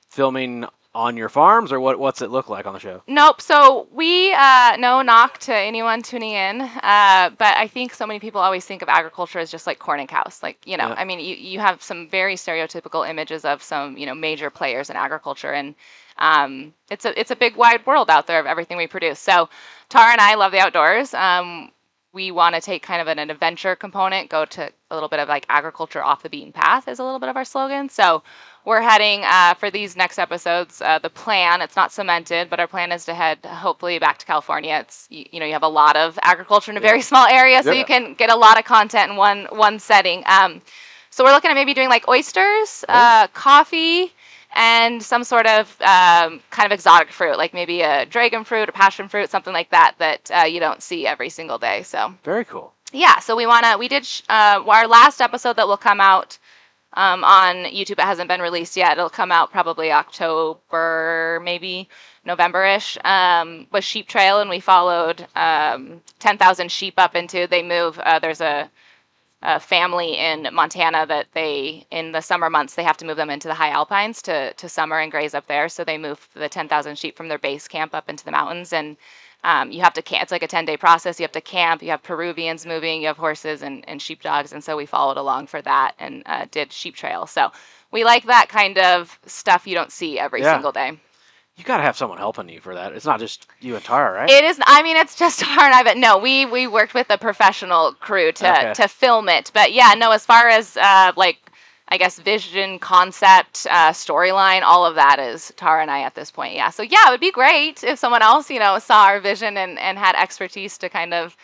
filming on your farms, or what's it look like on the show? Nope. So we, no knock to anyone tuning in, but I think so many people always think of agriculture as just like corn and cows. Like, Yeah. I mean, you have some very stereotypical images of some, major players in agriculture, and it's a big wide world out there of everything we produce. So Tara and I love the outdoors. We want to take kind of an adventure component, go to a little bit of like agriculture off the beaten path is a little bit of our slogan. So we're heading for these next episodes. The plan, it's not cemented, but our plan is to head hopefully back to California. It's you have a lot of agriculture in a very small area, so you can get a lot of content in one setting. So we're looking at maybe doing like oysters, coffee, and some sort of kind of exotic fruit, like maybe a dragon fruit, a passion fruit, something like that you don't see every single day. So Very cool. yeah, so we did our last episode that will come out on YouTube. It hasn't been released yet. It'll come out probably October, maybe November-ish, was Sheep Trail, and we followed 10,000 sheep up into, they move, there's a family in Montana that in the summer months, they have to move them into the high alpines to summer and graze up there. So they move the 10,000 sheep from their base camp up into the mountains, and you have to camp. It's like a 10-day process. You have to camp. You have Peruvians moving. You have horses and sheepdogs. And so we followed along for that and did Sheep Trail. So we like that kind of stuff you don't see every single day. You got to have someone helping you for that. It's not just you and Tara, right? It is. I mean, it's just Tara and I. But no, we worked with a professional crew to film it. But yeah, no. As far as I guess vision, concept, storyline, all of that is Tara and I at this point. Yeah. So yeah, it would be great if someone else, saw our vision and had expertise to kind of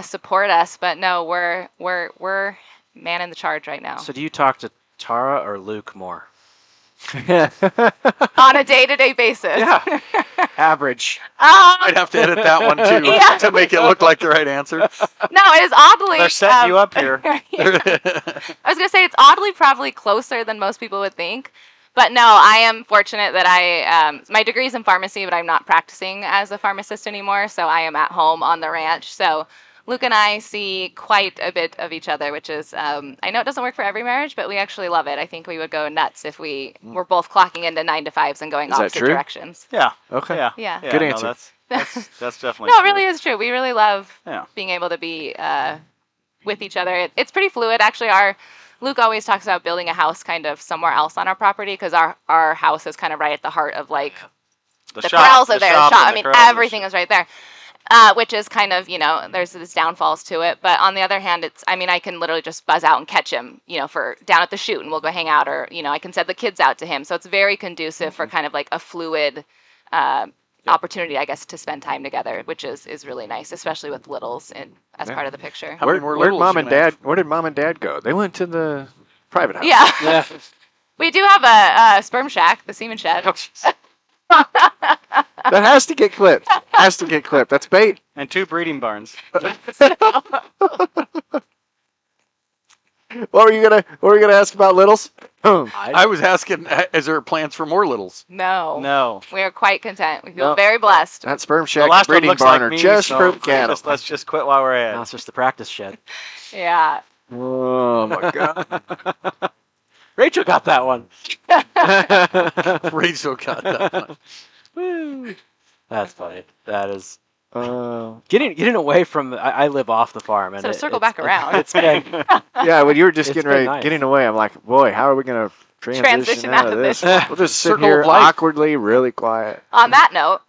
support us. But no, we're man in the charge right now. So do you talk to Tara or Luke more? On a day-to-day basis. Yeah. Average. I'd have to edit that one too to make it look like the right answer. No, it is oddly. They're setting you up here. I was gonna say it's oddly probably closer than most people would think, but no, I am fortunate that my degree is in pharmacy, but I'm not practicing as a pharmacist anymore, so I am at home on the ranch. So Luke and I see quite a bit of each other, which is, I know it doesn't work for every marriage, but we actually love it. I think we would go nuts if we were both clocking into 9 to 5s and going opposite directions. Yeah. Okay. Yeah. Good answer. That's definitely No, it true. really is true. We really love being able to be with each other. It's pretty fluid. Actually, Luke always talks about building a house kind of somewhere else on our property because our house is kind of right at the heart of like the corrals are there. The shop. I mean, everything is right there. Which is kind of, there's this downfalls to it. But on the other hand, I can literally just buzz out and catch him, for down at the chute and we'll go hang out, or, I can send the kids out to him. So it's very conducive for kind of like a fluid opportunity, I guess, to spend time together, which is really nice, especially with littles as part of the picture. How many more Where littles did you gonna have? Where did mom and dad go? They went to the private house. Yeah. We do have a sperm shack, the semen shed. That has to get clipped. That's bait. And 2 breeding barns. What were you gonna ask about littles? I was asking, is there plans for more littles? No. We are quite content. We feel very blessed. That sperm The shack and last one breeding looks barn like are me, just so for cattle. let's just quit while we're Now at it's just the practice shed. Yeah. Oh my god. Rachel got that one. Rachel got that one. Woo. That's funny. That is getting away from. I live off the farm, and So to circle back around. It's been Yeah, when you were just It's getting been ready, nice. getting away, I'm like, boy, how are we gonna transition out of this? We'll just sit Circle here of life. awkwardly, really quiet. On that note,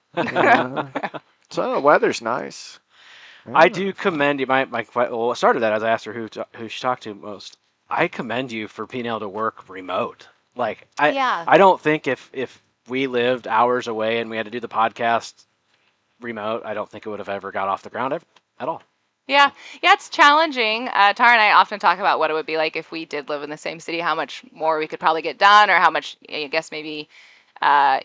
So the weather's nice. I do commend you. What started that as I asked her who she talked to most. I commend you for being able to work remote. Like I don't think if we lived hours away and we had to do the podcast remote, I don't think it would have ever got off the ground at all. Yeah, it's challenging. Tara and I often talk about what it would be like if we did live in the same city, how much more we could probably get done, or how much, I guess, maybe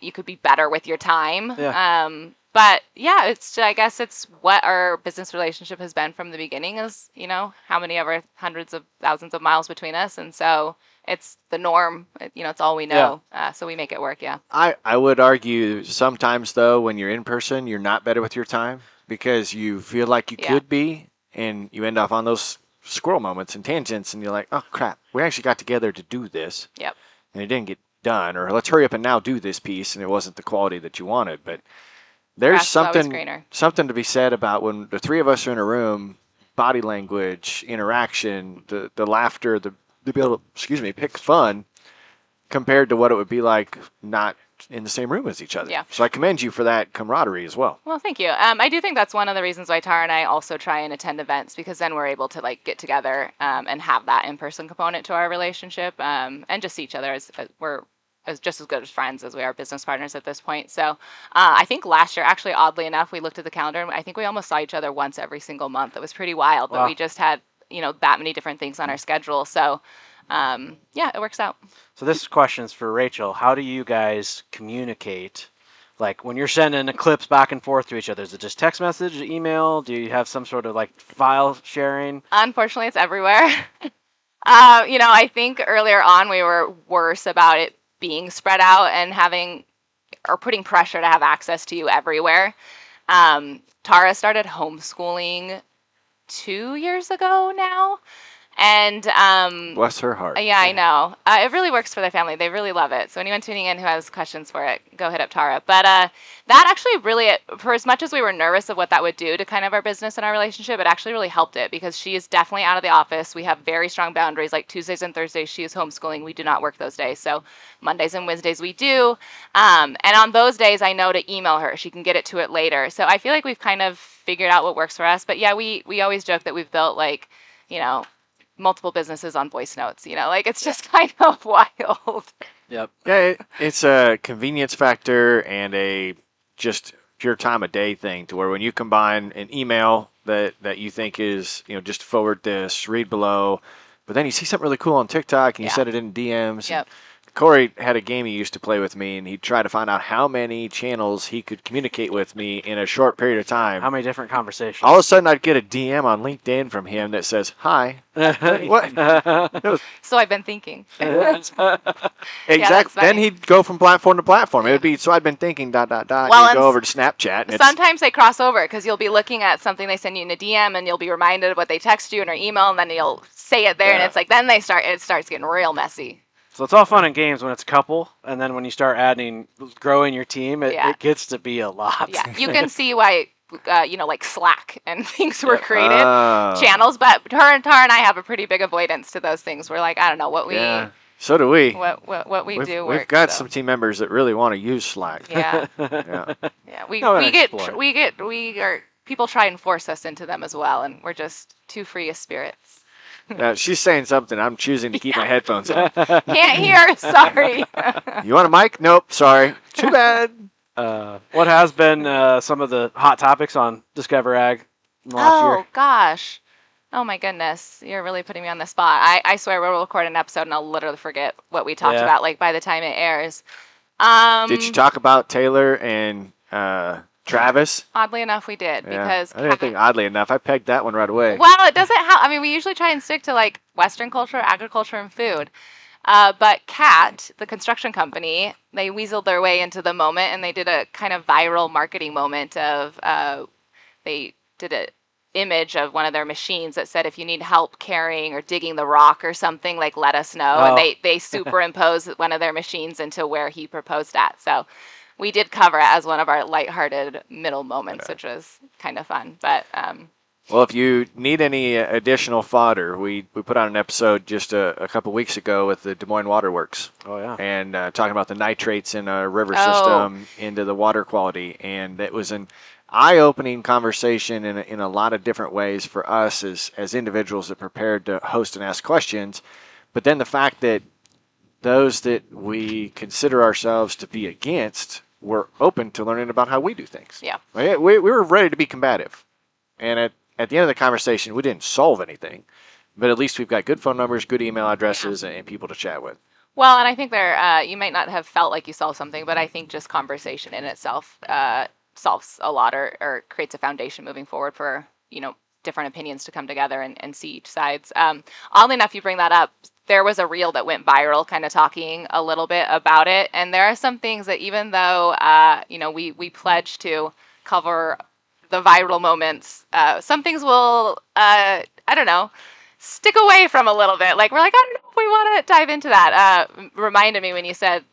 you could be better with your time. Yeah. But yeah, I guess it's what our business relationship has been from the beginning is, how many ever hundreds of thousands of miles between us. And so it's the norm, it's all we know. So we make it work. Yeah. I would argue sometimes though, when you're in person, you're not better with your time because you feel like you could be, and you end up on those squirrel moments and tangents, and you're like, oh crap, we actually got together to do this. Yep. And it didn't get done, or let's hurry up and now do this piece, and it wasn't the quality that you wanted. But there's Grass is always greener. something to be said about when the three of us are in a room, body language, interaction, the laughter, the ability to pick fun compared to what it would be like not in the same room as each other. Yeah. So I commend you for that camaraderie as well. Well, thank you. I do think that's one of the reasons why Tara and I also try and attend events, because then we're able to get together and have that in-person component to our relationship, and just see each other as we're just as good as friends as we are business partners at this point. So I think last year, actually, oddly enough, we looked at the calendar and I think we almost saw each other once every single month. It was pretty wild, but Wow. we just had, that many different things on our schedule. So yeah, it works out. So this question is for Rachel. How do you guys communicate? Like when you're sending clips back and forth to each other, is it just text message, email? Do you have some sort of like file sharing? Unfortunately, it's everywhere. I think earlier on we were worse about it being spread out and putting pressure to have access to you everywhere. Tara started homeschooling 2 years ago now. And Bless her heart. yeah, I know. It really works for their family. They really love it. So anyone tuning in who has questions for it, go hit up Tara. But that actually really, for as much as we were nervous of what that would do to kind of our business and our relationship, it actually really helped it because she is definitely out of the office. We have very strong boundaries. Like Tuesdays and Thursdays, she is homeschooling. We do not work those days. So Mondays and Wednesdays we do. And on those days, I know to email her. She can get it to it later. So I feel like we've kind of figured out what works for us. But yeah, we always joke that we've built multiple businesses on voice notes, it's just kind of wild. Yep. Yeah, it's a convenience factor and a just pure time of day thing to where when you combine an email that you think is, just forward this, read below, but then you see something really cool on TikTok and you set it in DMs. Yep. Corey had a game he used to play with me, and he'd try to find out how many channels he could communicate with me in a short period of time. How many different conversations? All of a sudden, I'd get a DM on LinkedIn from him that says, "Hi." What? So I've been thinking. Exactly. Then he'd go from platform to platform. It would be, so I'd been thinking, ... Well, and he'd go over to Snapchat. And sometimes they cross over because you'll be looking at something they send you in a DM and you'll be reminded of what they text you in their email, and then you'll say it there, and it's like, then it starts getting real messy. So it's all fun and games when it's a couple, and then when you start growing your team, it gets to be a lot. Yeah, you can see why, like Slack and things were created, channels, but Tara and I have a pretty big avoidance to those things. We're like, I don't know what we... Yeah, so do we. What we do works. We've got some team members that really want to use Slack. Yeah. People try and force us into them as well, and we're just too free of spirits. She's saying something. I'm choosing to keep my headphones on. Can't hear. Sorry. You want a mic? Nope. Sorry. Too bad. What has been some of the hot topics on Discover Ag in the last year? Oh, gosh. Oh, my goodness. You're really putting me on the spot. I swear we'll record an episode and I'll literally forget what we talked about, by the time it airs. Did you talk about Taylor and Travis? Oddly enough, we did, because... I didn't think oddly enough. I pegged that one right away. Well, it doesn't have... we usually try and stick to, Western culture, agriculture, and food. But Cat, the construction company, they weaseled their way into the moment, and they did a kind of viral marketing moment of... they did an image of one of their machines that said, if you need help carrying or digging the rock or something, let us know. Oh. And they superimposed one of their machines into where he proposed at. So... we did cover it as one of our lighthearted middle moments, which was kind of fun. But well, if you need any additional fodder, we put out an episode just a couple weeks ago with the Des Moines Waterworks. Oh, yeah. And talking about the nitrates in a river system into the water quality. And it was an eye-opening conversation in a lot of different ways for us as individuals that prepared to host and ask questions. But then the fact that those that we consider ourselves to be against were open to learning about how we do things. Yeah. We were ready to be combative. And at the end of the conversation, we didn't solve anything, but at least we've got good phone numbers, good email addresses, and people to chat with. Well, and I think you might not have felt like you solved something, but I think just conversation in itself solves a lot or creates a foundation moving forward for, different opinions to come together and see each side's. Oddly enough, you bring that up. There was a reel that went viral kind of talking a little bit about it. And there are some things that even though, we pledge to cover the viral moments, some things will, stick away from a little bit. We're like, I don't know if we want to dive into that. Reminded me when you said,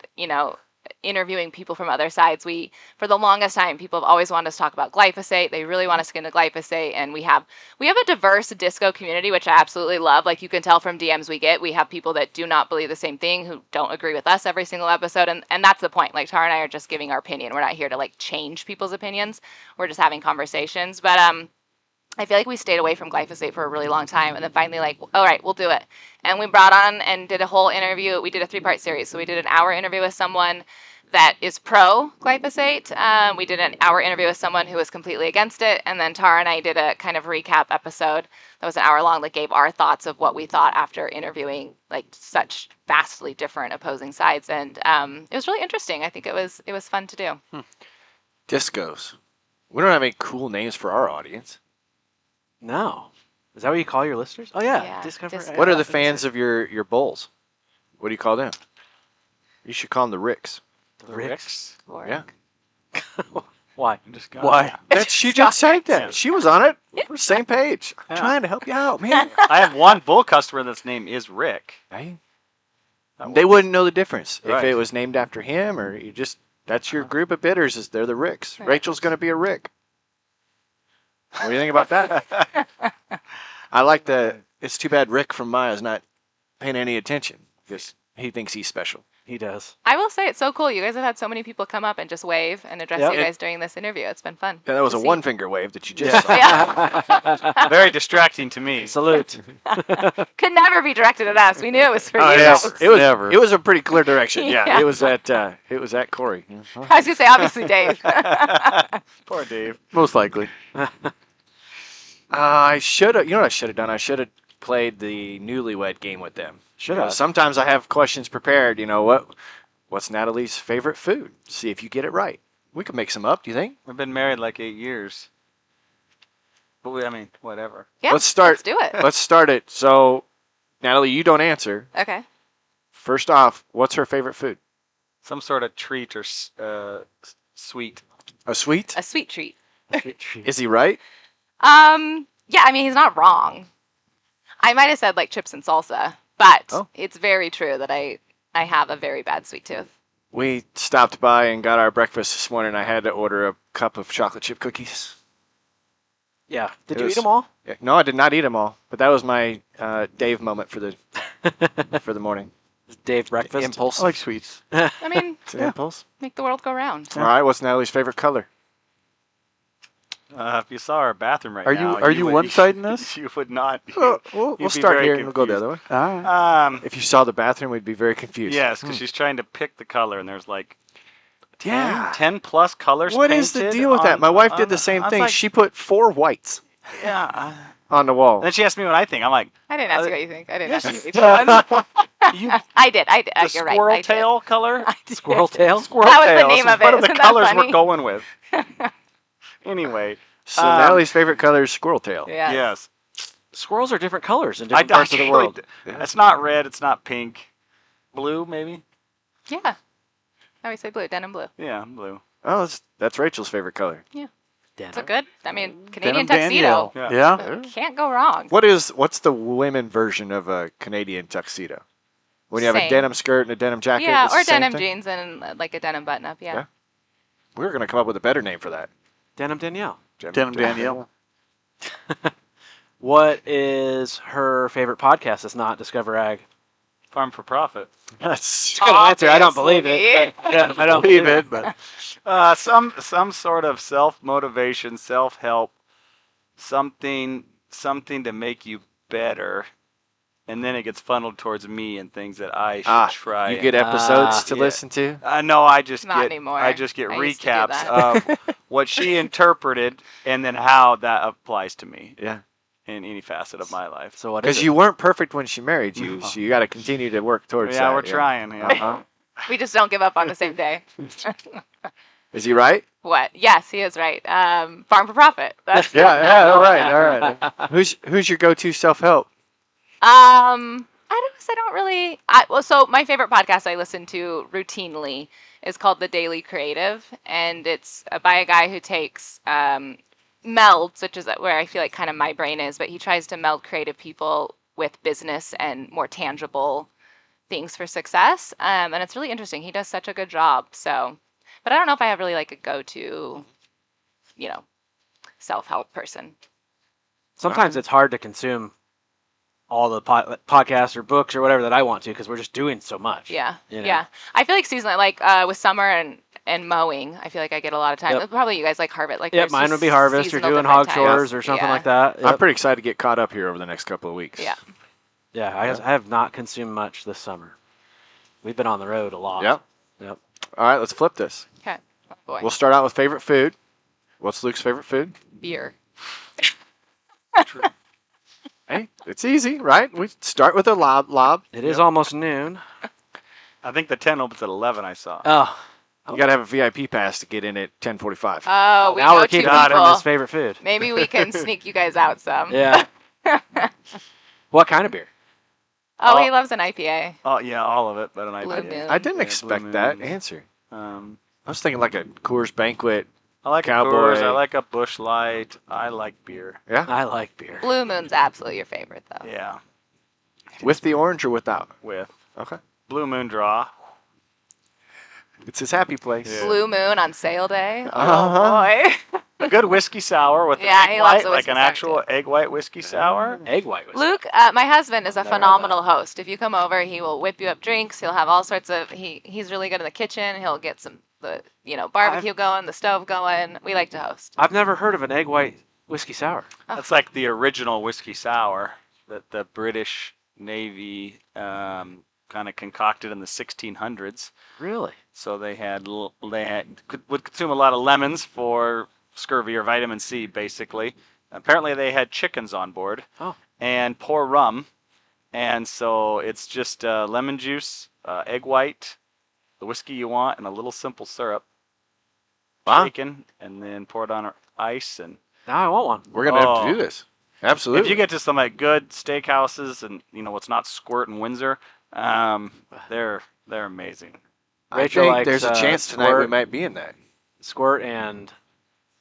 interviewing people from other sides. For the longest time, people have always wanted us to talk about glyphosate. They really want us to get into glyphosate, and we have a diverse disco community, which I absolutely love. You can tell from DMs we get, we have people that do not believe the same thing, who don't agree with us every single episode, and that's the point. Tara and I are just giving our opinion. We're not here to change people's opinions. We're just having conversations. But I feel like we stayed away from glyphosate for a really long time, and then finally, like, all right, we'll do it. And we brought on and did a whole interview. We did a 3-part series. So we did an hour interview with someone that is pro glyphosate. We did an hour interview with someone who was completely against it. And then Tara and I did a kind of recap episode that was an hour long that gave our thoughts of what we thought after interviewing like such vastly different opposing sides. And it was really interesting. I think it was fun to do. Discos. We don't have any cool names for our audience. No. Is that what you call your listeners? Oh, yeah. Yeah, Discover. Disco. What are the fans of your bulls? What do you call them? You should call them the Ricks. The Ricks? Or- Yeah. Why? Why? She just said that. She was on it. We're same page. I'm trying to help you out, man. I have one bull customer that's name is Rick. Right? That They works. wouldn't know the difference if Right. it was named after him or you just. That's your group of bidders. Is they're the Ricks. Right. Rachel's going to be a Rick. What do you think about that? I like the. It's too bad Rick from Maya's not paying any attention because he thinks he's special. He does. I will say it's so cool. You guys have had so many people come up and just wave and address Yep. you guys during this interview. It's been fun. Yeah, that was to a see. one finger wave that you just saw. Yeah. Very distracting to me. Salute. Could never be directed at us. We knew it was for Oh, you. yeah. guys. It was. Never. It was a pretty clear direction. Yeah. Yeah. It was at Corey. I was gonna say obviously Dave. Poor Dave. Most likely. I should have. You know what I should have done? I should have played the Newlywed game with them. Should You know, have. sometimes I have questions prepared. You know what's Natalie's favorite food? See if you get it right. We could make some up. Do you think? We've been married like 8 years. But I mean, whatever. Yeah, Let's start. Let's do it. Let's start it. So, Natalie, you don't answer. Okay. First off, what's her favorite food? Some sort of treat or sweet. A sweet? A sweet treat. Is he right? Yeah, I mean he's not wrong. I might have said like chips and salsa, but Oh. it's very true that I have a very bad sweet tooth. We stopped by and got our breakfast this morning. I had to order a cup of chocolate chip cookies. Yeah. Did It you was- eat them all? Yeah, no, I did not eat them all, but that was my Dave moment for the morning. Dave breakfast. Impulse. I like sweets. I mean, It's an impulse. make the world go round. All right. What's Natalie's favorite color? If you saw our bathroom right Are now, you would- one-siding this? You would not. We'll be start very here and we'll go the confused. other way. Ah. If you saw the bathroom, we'd be very confused. Yes, because she's trying to pick the color, and there's like 10, Yeah. 10 plus colors. What is the painted deal with that? on- My wife on did the same I was thing. like, She put 4 whites yeah. on the wall. Then she asked me what I think. I'm like, I didn't ask you what you think. I didn't yes. ask you what you think. you, I did. the You're right. squirrel I did. tail color. I did. Squirrel tail? Squirrel That was the tail. name This of is one it. of the Isn't that colors funny? we're going with. Anyway, So Um, Natalie's favorite color is squirrel tail. Yeah. yes. Squirrels are different colors in I different parts of the actually- world. It's not red. It's not pink. Blue, maybe. Yeah. I always say blue, denim blue. Yeah, blue. Oh, that's Rachel's favorite color. It's a good. I mean, Canadian Denim tuxedo. Danielle. Yeah. Yeah. Can't go wrong. What's the women version of a Canadian tuxedo? When you have a Same. denim skirt and a denim jacket. Yeah, it's the or same denim thing? jeans and like a denim button up. Yeah. Yeah. We're gonna come up with a better name for that. Denim Danielle. Denim Danielle. What is her favorite podcast that's not Discover Ag? Farm for profit. That's Good answer. I don't believe it. Obviously. Yeah, I don't Believe it, but Some sort of self motivation, self help, something to make you better, and then it gets funneled towards me and things that I should try. You get episodes to yeah. listen to. No, I just Not get anymore. I just get I used to do recaps that. of what she interpreted and then how that applies to me Yeah. in any facet of my life. So what is Because it? you weren't perfect when she married you, so you got to continue to work towards Yeah, that. we're trying. Yeah. Uh-huh. We just don't give up on the same day. Is he right? What? Yes, he is right. Farm for profit. That's Yeah. All right. Who's your go-to self-help? I don't really. So my favorite podcast I listen to routinely is called The Daily Creative, and it's by a guy who takes melds, which is where I feel like kind of my brain is, but he tries to meld creative people with business and more tangible things for success. And it's really interesting. He does such a good job. So, but I don't know if I have really like a go-to, self-help person. Sometimes it's hard to consume all the podcasts or books or whatever that I want to because we're just doing so much. Yeah. You know? Yeah. I feel like seasonally, like with summer and and mowing. I feel like I get a lot of time. Yep. Probably you guys like harvest. Like Yep, there's mine just would be harvest. You're seasonal doing different hog times. chores or something like that. I'm Yep. pretty excited to get caught up here over the next couple of weeks. Yeah. Yeah, I have not consumed much this summer. We've been on the road a lot. Yep. Yep. All right, let's flip this. Okay. Oh, boy. We'll start out with favorite food. What's Luke's favorite food? Beer. Hey, it's easy, right? We start with a lob. It is almost noon. I think the tent opens at 11. I saw. Oh, You got to have a VIP pass to get in at 10:45. Oh, we now know we're two keeping people. him his favorite food. Maybe we can sneak you guys out some. Yeah. What kind of beer? Oh, he loves an IPA. Oh yeah, all of it, but an Blue IPA. Moon. I didn't Yeah, expect Blue that Moon. answer. Um, I was thinking like a Coors Banquet. I like Cowboy. a Coors. I like a Busch Light. I like beer. Yeah, I like beer. Blue Moon's absolutely your favorite, though. Yeah, with the orange or without. with Okay, Blue Moon Draw. it's his happy place. Yeah. Blue Moon on sale day. Oh, Uh-huh. boy. A good whiskey sour with Yeah, an egg he loves white, a like whiskey an sour, actual too. egg white whiskey sour. Egg white was. Luke, my husband, is a phenomenal host. If you come over, he will whip you up drinks. He'll have all sorts of. He's really good in the kitchen. He'll get the barbecue going, the stove going. We like to host. I've never heard of an egg white whiskey sour. That's like the original whiskey sour that the British Navy kind of concocted in the 1600s. Really? So they would consume a lot of lemons for scurvy or vitamin C, basically. Apparently, they had chickens on board. Oh. And pour rum, and so it's just lemon juice, egg white, the whiskey you want, and a little simple syrup. Wow. Shaken, and then pour it on ice. And Now I want one. We're gonna have Oh. to do this. Absolutely. if you get to some like good steakhouses, and what's not Squirt and Windsor, they're amazing. I Rachel think likes, there's a chance tonight we Squirt. might be in that. Squirt and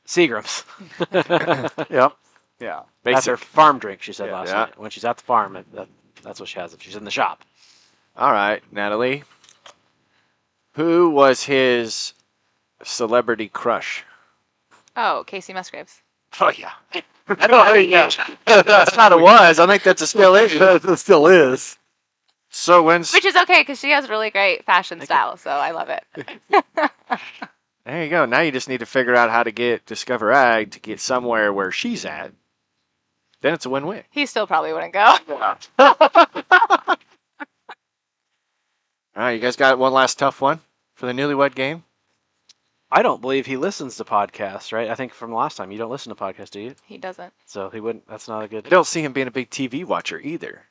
Seagram's. Yep. Yeah. That's her Basic. farm drink, she said Yeah. last Yeah. night. When she's at the farm, that's what she has if she's in the shop. All right, Natalie. Who was his celebrity crush? Oh, Casey Musgraves. Oh yeah. I don't know. That's not a was. I think that's a still is. It still is. So when's Which is okay because she has really great fashion style, so I love it. there you go. Now you just need to figure out how to get Discover Ag to get somewhere where she's at. Then it's a win-win. He still probably wouldn't go. All right, you guys got one last tough one for the Newlywed game? I don't believe he listens to podcasts, right? I think from last time you don't listen to podcasts, do you? He doesn't. So he wouldn't. That's not a I good. don't see him being a big TV watcher either.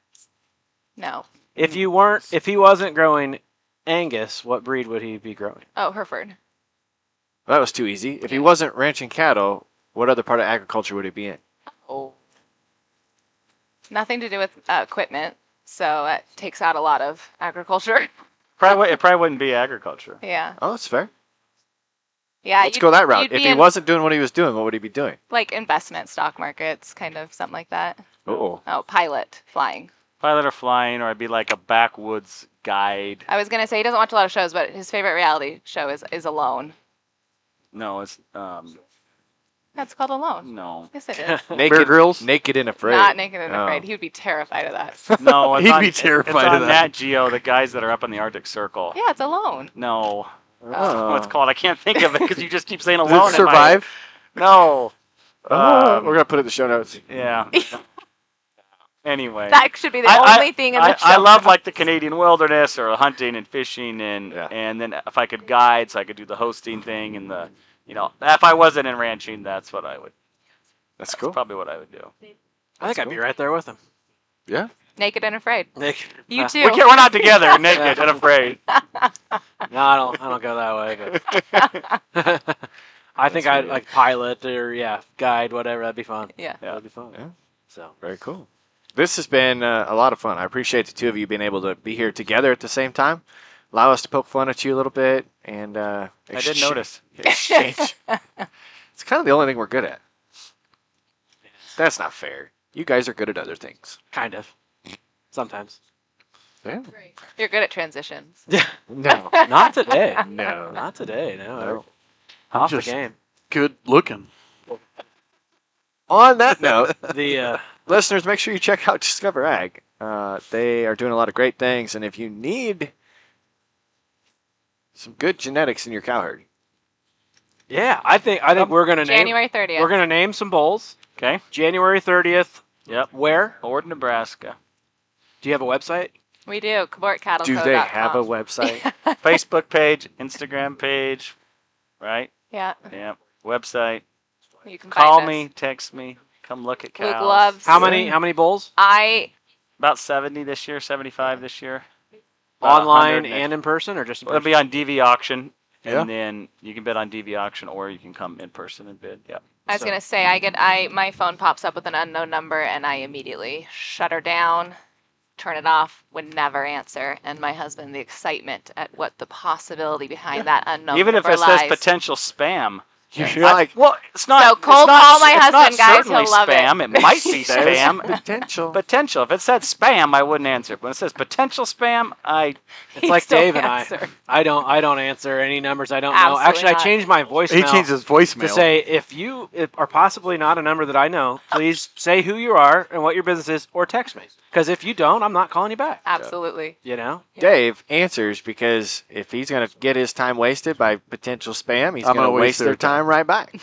No. If he wasn't growing Angus, what breed would he be growing? Oh, Hereford. Well, that was too easy. If he wasn't ranching cattle, what other part of agriculture would he be in? Oh. Nothing to do with equipment, so that takes out a lot of agriculture. It probably wouldn't be agriculture. Yeah. Oh, that's fair. Yeah. Let's go that route. you'd If be he in, wasn't doing what he was doing, what would he be doing? like investment, stock markets, kind of something like that. Oh, Oh, pilot, flying. Pilot or flying, or I'd be like a backwoods guide. I was gonna say he doesn't watch a lot of shows, but his favorite reality show is Alone. No, it's That's called Alone. no. Yes, it is. naked, Grylls? naked and afraid. Not Naked and Oh. Afraid. He would be terrified of that. No, it's He'd on, be terrified it's of on that. Nat Geo, the guys that are up in the Arctic Circle. Yeah, it's Alone. No. Oh. What's called? I can't think of it because you just keep saying Does alone. it survive? No. We're gonna put it in the show notes. Yeah. Anyway. That should be the I- only thing in the show. I love like the Canadian wilderness or hunting and fishing and Yeah. and then if I could guide, so I could do the hosting thing and the if I wasn't in ranching, that's what I would. That's cool. Probably what I would do. I think I'd be right there with him. Yeah. Naked and Afraid. Nick. You too. We're not together, naked and afraid. No, I don't go that way. But I think I'd like pilot or guide, whatever. That'd be fun. Yeah. That'd be fun. Yeah. So Very cool. This has been a lot of fun. I appreciate the two of you being able to be here together at the same time. Allow us to poke fun at you a little bit and I did notice. exchange. It's kind of the only thing we're good at. That's not fair. You guys are good at other things. kind of. Sometimes. Yeah. You're good at transitions. Yeah. No. Not today. No. Not today. No. No. Off Just- the game. Good looking. On that note, The listeners, make sure you check out Discover Ag. They are doing a lot of great things, and if you need some good genetics in your cow herd, Yeah, I think we're gonna January 30th. We're gonna name some bulls. Okay. January 30th. Yep. Where? Ord, Nebraska. Do you have a website? We do. KabarikCattleCo.com. Do they have a website? Facebook page, Instagram page, right? Yeah. Yeah. Website. You can Call find me, us. text me, come look at cows. Luke loves. How many bulls? About 70 this year, 75 this year. About Online 100 and in person, or just in It'll person? be on DV auction, Yeah. and then you can bid on DV auction, or you can come in person and bid. Yeah. I was gonna say my phone pops up with an unknown number and I immediately shut her down, turn it off, would never answer. And my husband, the excitement at what the possibility behind that unknown Even if number it says lies. potential spam. You're like, Well, it's not. So cold it's not, call my it's husband, not guys, certainly he'll love it. spam. It might be there's spam. potential. Potential. If it said spam, I wouldn't answer. But when it says potential spam, It's like still Dave and answer. I don't answer any numbers I don't know. Absolutely Actually, not. I changed my voicemail. He changed his voicemail. to say if you are possibly not a number that I know, please say who you are and what your business is, or text me. Because if you don't, I'm not calling you back. Absolutely. You know. Dave answers because if he's going to get his time wasted by potential spam, he's I'm going to gonna waste their time right back.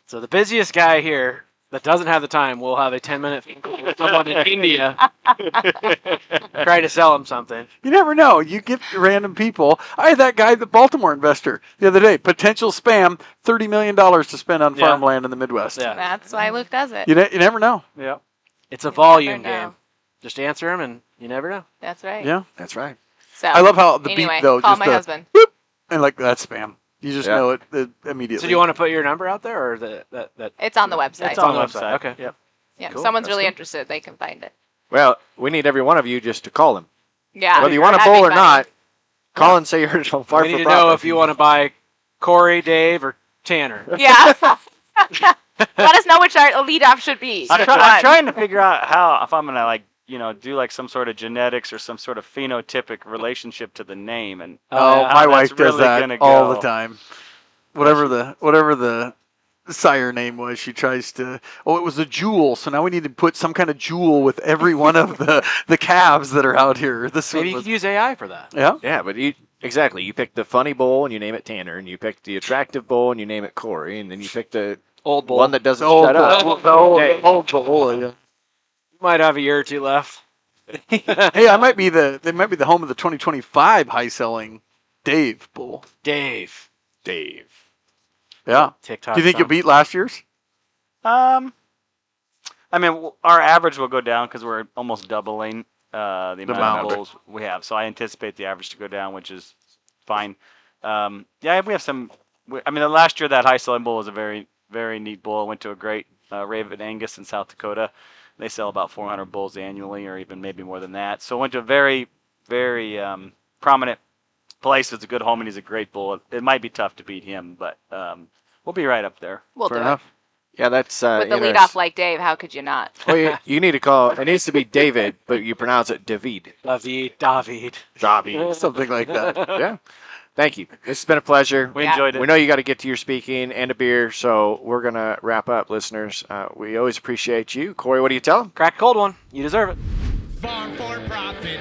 So the busiest guy here that doesn't have the time will have a 10-minute with someone in India try to sell him something. You never know. You get random people. I had that guy, the Baltimore investor, the other day. Potential spam, $30 million to spend on Yeah. farmland in the Midwest. Yeah. That's why Luke does it. You never know. Yeah. It's a volume never know. game. Just answer him, and you never know. That's right. Yeah. That's right. So I love how the anyway, beep, though, call just my the husband. boop, and like, that's spam. You just Yeah. know it immediately. So do you want to put your number out there, or that? It's on the website. It's on the website. Okay. Yep. Yeah, if Cool. someone's That's really cool. interested, they can find it. Well, we need every one of you just to call him. Yeah. Whether you want a that'd bull be or funny. not, call and say you're on Far We need for to Profit. know if you want to buy Corey, Dave, or Tanner. Yeah. Let us know which our lead off should be. I'm Which one? trying to figure out how, if I'm gonna do like some sort of genetics or some sort of phenotypic relationship to the name, and Oh, how my that's wife does really that gonna all go. the time. Whatever the sire name was, she tries to. Oh, it was a jewel. So now we need to put some kind of jewel with every one of the calves that are out here. This Maybe one you was, could use AI for that. yeah. Yeah, but exactly. You pick the funny bull and you name it Tanner, and you pick the attractive bull and you name it Corey, and then you pick the Old bull. one that doesn't The old shut up. bull. Dave. Old bull. Yeah. Might have a year or two left. Hey, they might be the home of the 2025 high selling Dave bull. Dave. Yeah. TikTok. Do you think you'll beat last year's? I mean, our average will go down because we're almost doubling the amount amount. of bulls we have. So I anticipate the average to go down, which is fine. Yeah, we have some. The last year that high selling bull was a very, very neat bull. Went to a great Raven Angus in South Dakota. They sell about 400 bulls annually, or even maybe more than that. So went to a very, very prominent place. It's a good home, and he's a great bull. It might be tough to beat him, but we'll be right up there. We'll Fair do enough. Yeah, that's it. With the lead off like Dave, how could you not? Well, you need to call. It needs to be David, but you pronounce it David. David. David. Something like that. Yeah. Thank you. It's been a pleasure. We Yeah. enjoyed it. We know you got to get to your speaking and a beer, so we're going to wrap up, listeners. We always appreciate you. Corey, what do you tell them? Crack a cold one. You deserve it. Farm for Profit